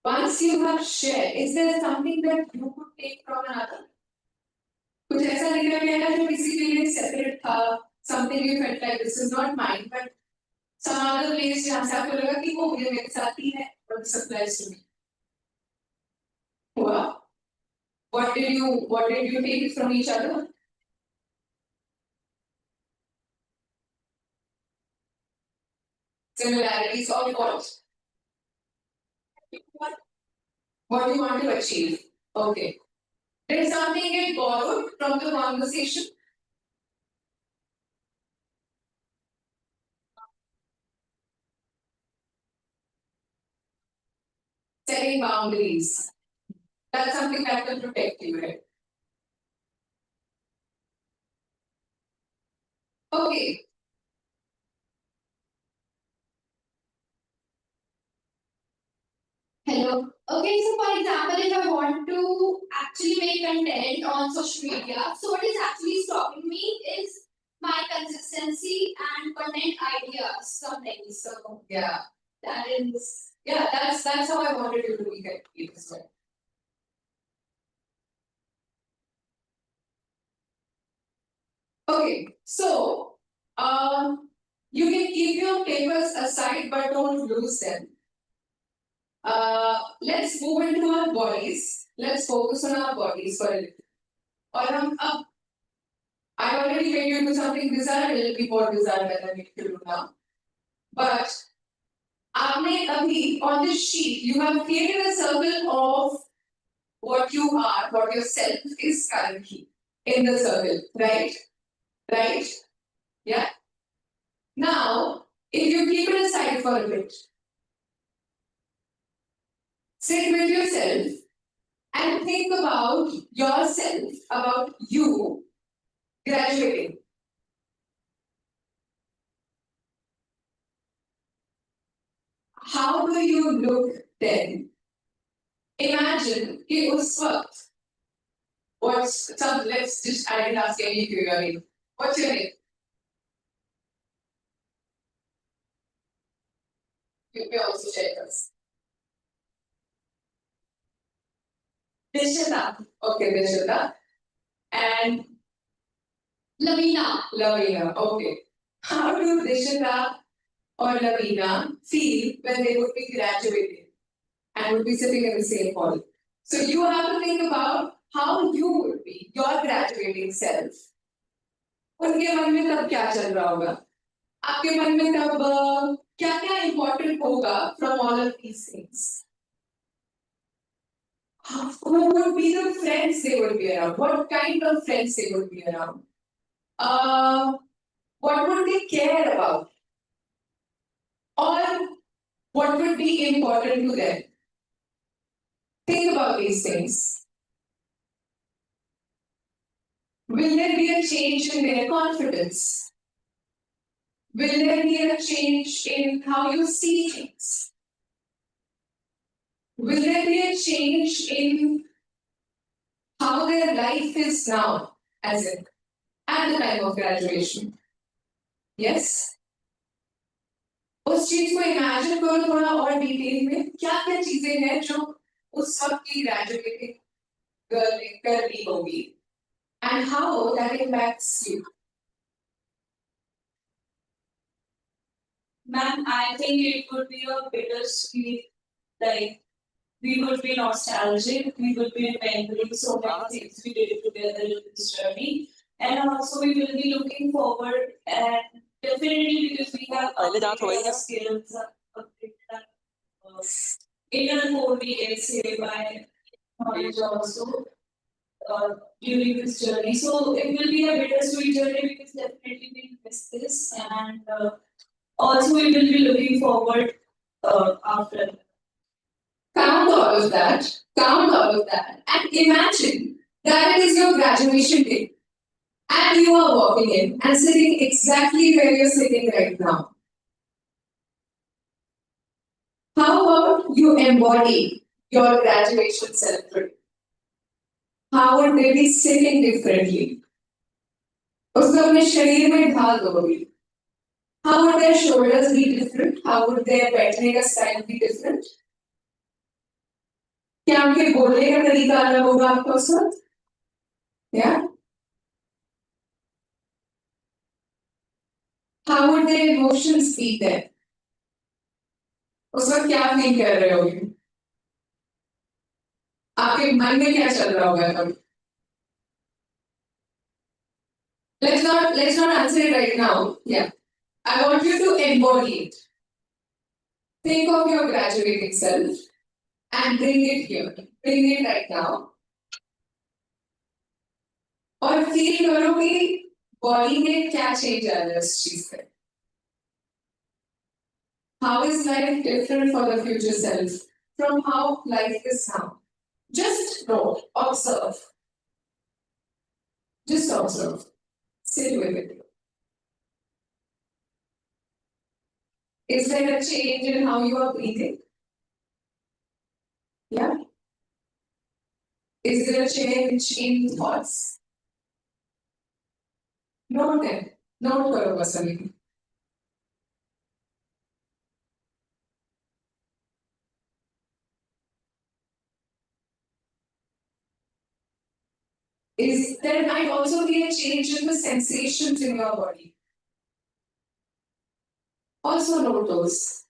Once you have shared, is there something that you could take from another? कुछ ऐसा निकल के आया जो किसी के लिए सेपरेट था, something you felt like this is not mine, but some other place जहाँ से आपको लगा कि वो ये मेरे साथ ही है, but this applies to me. हुआ? What did you take from each other? Similarities of what? What do you want to achieve? Okay. Did something get borrowed from the conversation? Setting boundaries. That's something that will protect you, right? Okay. Hello. Okay, so for example, if I want to actually make content on social media, so what is actually stopping me is my consistency and content ideas, something. So Yeah. that is Yeah, that's how I wanted you to look at it as well. Okay, so you can keep your papers aside, but don't lose them. Let's move into our bodies. Let's focus on our bodies for a little. और हम अब I already made you do something bizarre, it will be more bizarre than I need to do now. But आपने अभी on this sheet, you have created a circle of what you are, what your self is currently in the circle, right? Right? Yeah. Now, if you keep it aside for a bit, sit with yourself and think about yourself, about you graduating. How do you look then? Imagine कि उस वक्त what's some let's just I didn't ask any of you your name. What's your name? You may also share us. Dishita. Okay, Dishita. And Lavina. Okay. How do Dishita or Lavina feel when they would be graduating and would be sitting in the same hall? So you have to think about how you would be, your graduating self. उनके मन में तब क्या चल रहा होगा आपके मन में तब क्या क्या important होगा from all of these things who would be the friends they would be around what kind of friends they would be around what would they care about or what would be important to them think about these things will there be a change in their confidence will there be a change in how you see things will there be a change in how their life is now, as in at the time of graduation? Yes? उस चीज को imagine करो थोड़ा और detail में क्या क्या चीजें हैं जो उस वक्त की ग्रेजुएटिंग गर्ल ने कर ली होगी and how that impacts you. Ma'am, I think it would be a bittersweet, like we would be nostalgic, we would be remembering so many things we did together in this journey. And also we will be looking forward and definitely because we have upgraded our skills, upgraded our inner core we can say by knowledge also during this journey. So it will be a bittersweet journey because definitely we miss this and also we will be looking forward after. Count all of that, and imagine that it is your graduation day, and you are walking in and sitting exactly where you're sitting right now. How about you embody your graduation celebration? How would they be sitting differently? उसको अपने शरीर में ढाल दोगे. How would their shoulders be different? How would their बैठने का style be different? क्या उनके बोलने का तरीका अलग होगा आपको उस वक्त? Yeah. How would their emotions be there? उस वक्त क्या फील कर रहे होगे? आपके मन में क्या चल रहा होगा तब? Let's not answer it right now. Yeah. I want you to embody it. Think of your graduating self and bring it here. Bring it right now. और फील करो कि बॉडी में क्या चेंज आ रहा है इस चीज पे. How is life different for the future self from how life is now? Just note, observe. Just observe. Sit with it. Is there a change in how you are breathing? Yeah. Is there a change in thoughts? Note them. Note करो बस अभी. Is there might also be a change in the sensations in your body. Also note those.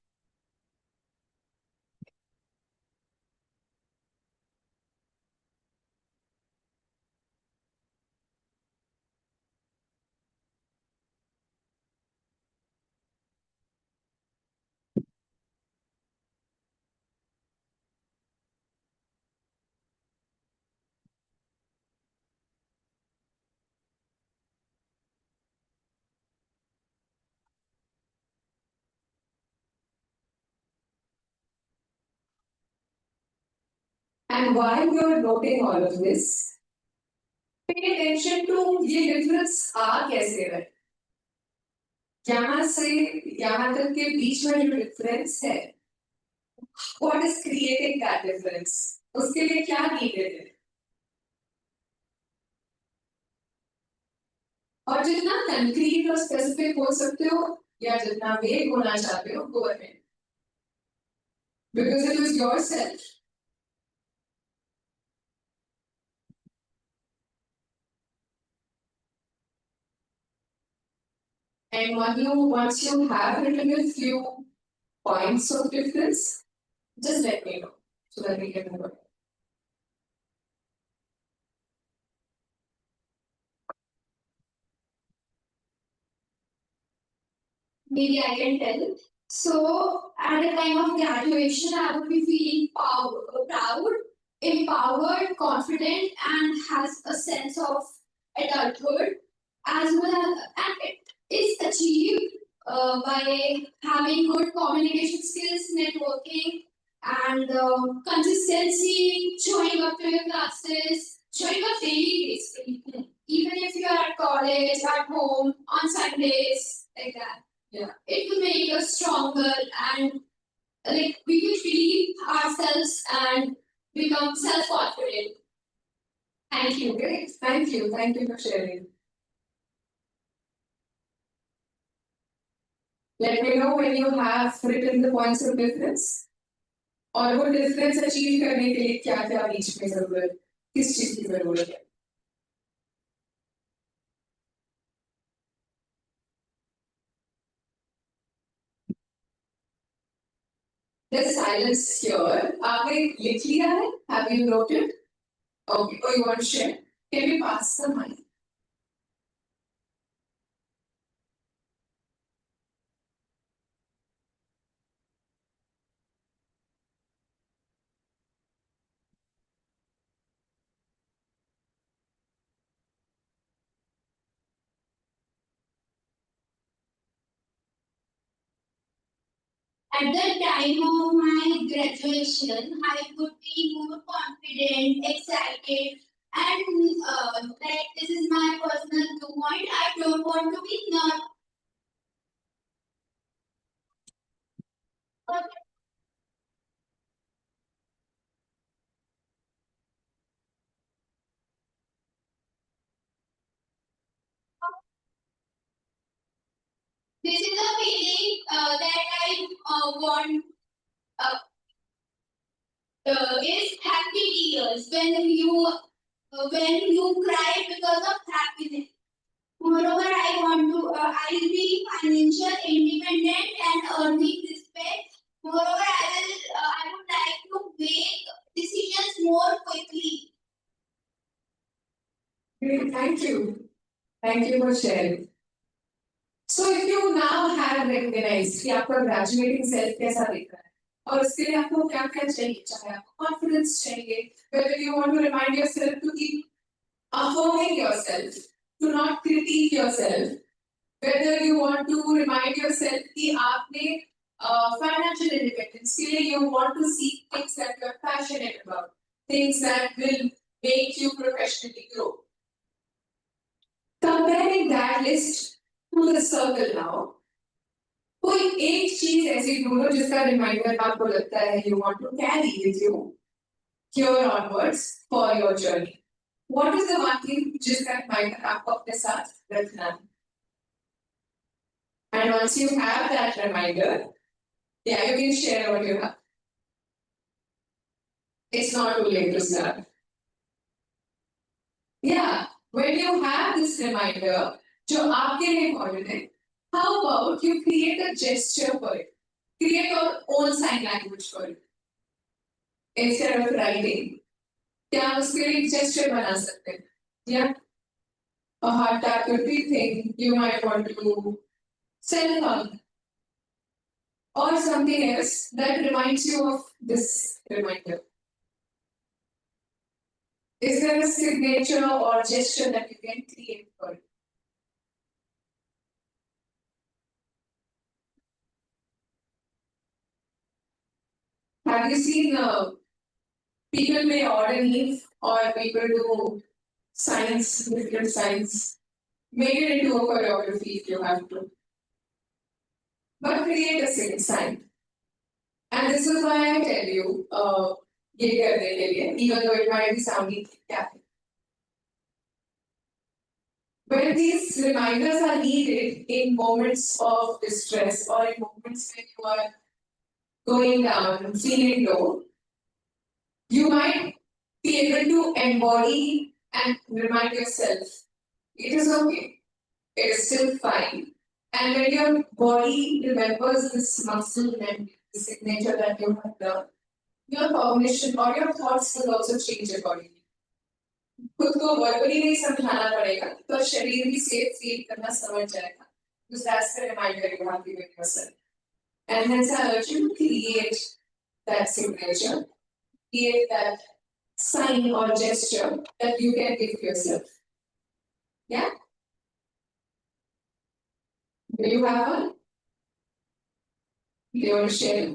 And while you're noting all of this, pay attention to ये difference आ कैसे रहा है. यहाँ से यहाँ तक के बीच में जो difference है, what is creating that difference? उसके लिए क्या needed है? और जितना concrete और specific हो सकते हो या जितना vague होना चाहते हो, go ahead. Because it was yourself. And once you have written a few points of difference, just let me know so that we can move on. Maybe I can tell. So, at the time of graduation, I would be feeling proud, empowered, confident, and has a sense of adulthood, as well, and it is achieved by having good communication skills, networking, and consistency, showing up to your classes, showing up daily, basically. Even if you are at college, at home, on Sundays, like that. Yeah. It will make us stronger and like we will believe ourselves and become self-confident. Thank you. Great. Thank you. Thank you for sharing. Let me know when you have written the points of difference. और वो difference achieve करने के लिए क्या क्या बीच में जरूरत, किस चीज की जरूरत है. There's silence here. आपने लिख लिया है? Have you noted? Okay. Oh, you want to share? Can you pass the mic? At the time of my graduation, I would be more confident, excited, and like this is my personal viewpoint. I don't want to be not. This is a feeling that I want. Is happy tears when you cry because of happiness. Moreover, I want to I'll be financial independent and earning respect. Moreover, I would like to make decisions more quickly. Great. Thank you. Thank you for sharing. So if you now have recognized कि आपका graduating self कैसा दिख रहा है और उसके लिए आपको क्या क्या चाहिए, चाहे आपको confidence चाहिए, whether you want to remind yourself to keep affirming yourself, to not critique yourself, whether you want to remind yourself कि आपने financial independence के लिए you want to seek things that you are passionate about, things that will make you professionally grow. Comparing that list to the circle now, कोई एक चीज ऐसी ढूंढो जिसका रिमाइंडर आपको लगता है you want to carry with you here onwards for your journey. What is the one thing जिसका रिमाइंडर आपको अपने साथ रखना है? And once you have that reminder, yeah, you can share what you have. It's not too late to start. Yeah, when you have this reminder, जो आपके लिए important है, how about you create a gesture for it? Create your own sign language for it. Instead of writing, क्या आप उसके लिए एक gesture बना सकते हैं? Yeah, a heart tap could be thing you might want to send on, or something else that reminds you of this reminder. Is there a signature or gesture that you can create for it? Have you seen People may order leave or people do science, different science. Make it into a choreography if you have to. But create a sign. And this is why I tell you, ये करने के लिए, even though it might be sounding catholic. When these reminders are needed in moments of distress or in moments when you are going down, feeling low, you might be able to embody and remind yourself, it is okay, it is still fine. And when your body remembers this muscle memory, the signature that you have done, your cognition or your thoughts will also change accordingly. खुद को verbally नहीं समझाना पड़ेगा तो शरीर भी safe feel करना समझ जाएगा because that's the reminder you have given yourself. And hence I urge you to create that signature, create that sign or gesture that you can give yourself. Yeah? Do you have one? Do you want to share?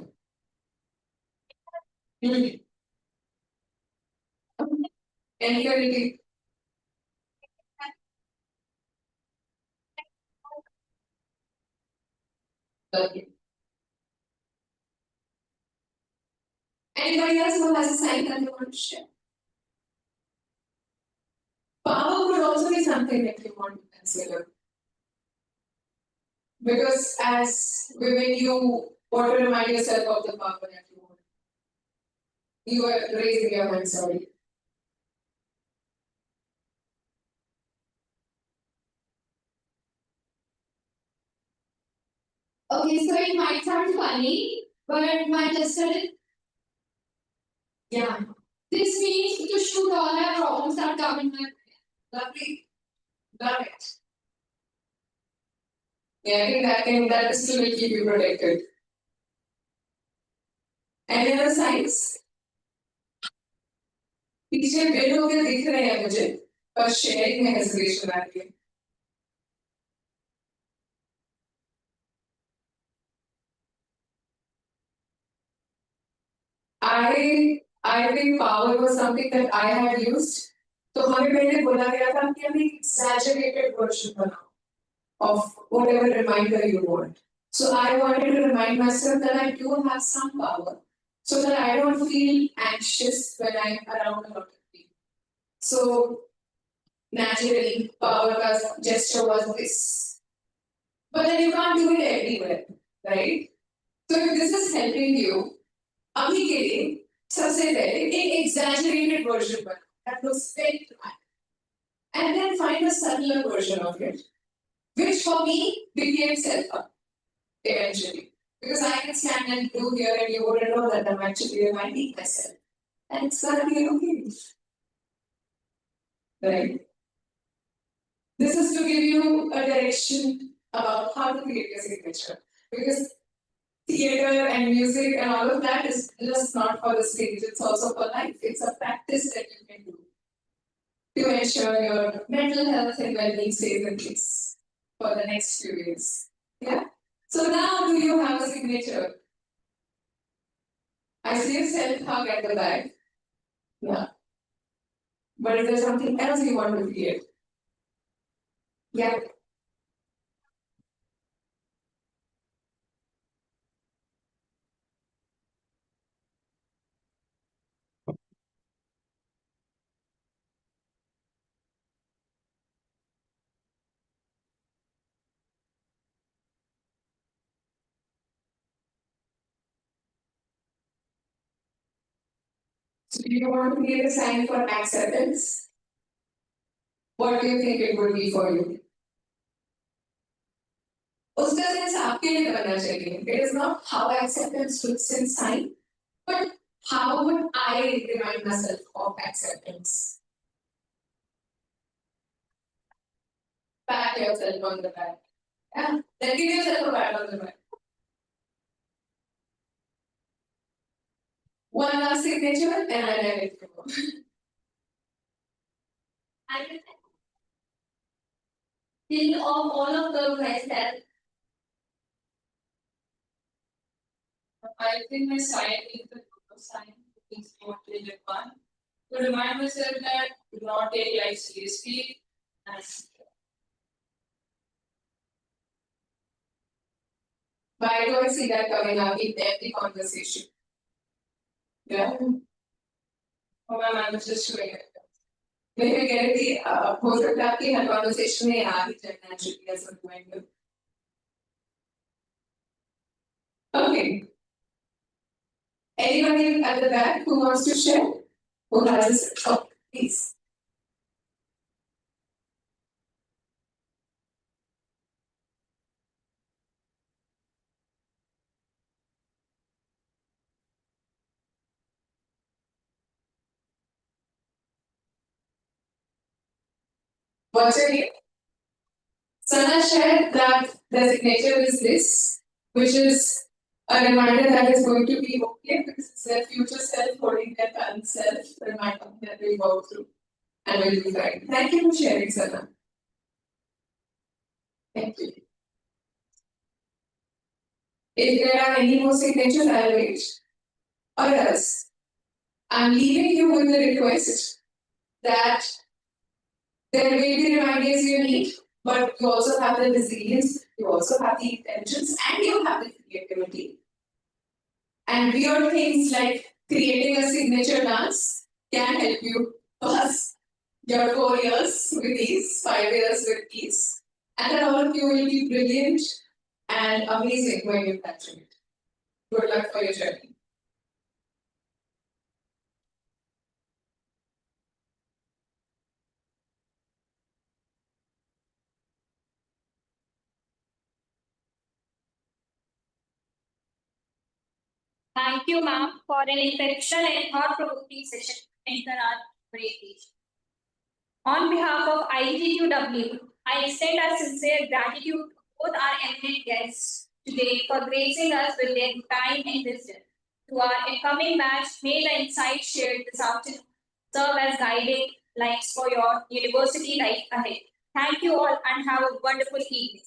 Anybody? Okay. Anybody else who has a sign that they want to share? Power could also be something that you want to consider. Because as women, you want to remind yourself of the power that you want. You are raising your hand, sorry. Okay, so it might sound funny, but Manchester, Yeah, this means to shoot all our problems that come in my way. lovely. Love it. Yeah, I think that still will keep you protected. Any other signs? पीछे bill हो गए दिख रहे हैं मुझे पर sharing में hesitation आ रही है I think power was something that I had used. तो हमें पहले बोला गया था कि हमें exaggerated version बनाओ of whatever reminder you want. So I wanted to remind myself that I do have some power, so that I don't feel anxious when I'm around a lot of people. So naturally, power gesture was this. But then you can't do it everywhere, right? So if this is helping you, अभी के लिए सबसे पहले एक exaggerated version बना that looks very dramatic, and then find a subtler version of it, which for me became self-up eventually. Because I can stand and do here and you wouldn't know that I'm actually reminding myself. And it's gonna be okay. Right? This is to give you a direction about how to create a signature. Because theater and music and all of that is just not for the stage, it's also for life. It's a practice that you can do to ensure your mental health and well-being stays in place for the next few years. Yeah? So now do you have a signature? I see a self-hug at the back. Yeah. But is there something else you want to create? Yeah. So do you want to create a sign for acceptance? What do you think it would be for you? उसका sense आपके लिए बनना चाहिए. It is not how acceptance looks in sign, but how would I remind myself of acceptance? Pat yourself on the back. Yeah, then give yourself a pat on the back. One last signature and then I let you go. I will think of all of them myself. I think my sign is the sign It's motivated one. To remind myself that do not take life seriously and Why do I see that coming up in every conversation? Yeah. for my mind was just showing it. Maybe get the हो सकता है आपकी हर conversation में आ ही जाए naturally as a point. Okay. Anybody at the back who wants to share? Who has oh, please. What's your name? Sana shared that the signature is this, which is a reminder that is going to be okay because it's their future self holding their current self, reminder that we go through and will be fine. Thank you for sharing, Sana. Thank you. If there are any more signatures, I'll wait. Or else, I'm leaving you with the request that there will be reminders you need, but you also have the resilience, you also have the intelligence, and you have the creativity. And weird things like creating a signature dance can help you pass your 4 years with ease, 5 years with ease. And then all of you will be brilliant and amazing when you capture it. Good luck for your journey. Thank you, ma'am, for an inspirational and thought-provoking session. Enter our break. On behalf of IGQW, I extend our sincere gratitude to both our eminent guests today for gracing us with their time and wisdom. To our incoming batch, may the insights shared this afternoon serve as guiding lights for your university life ahead. Thank you all and have a wonderful evening.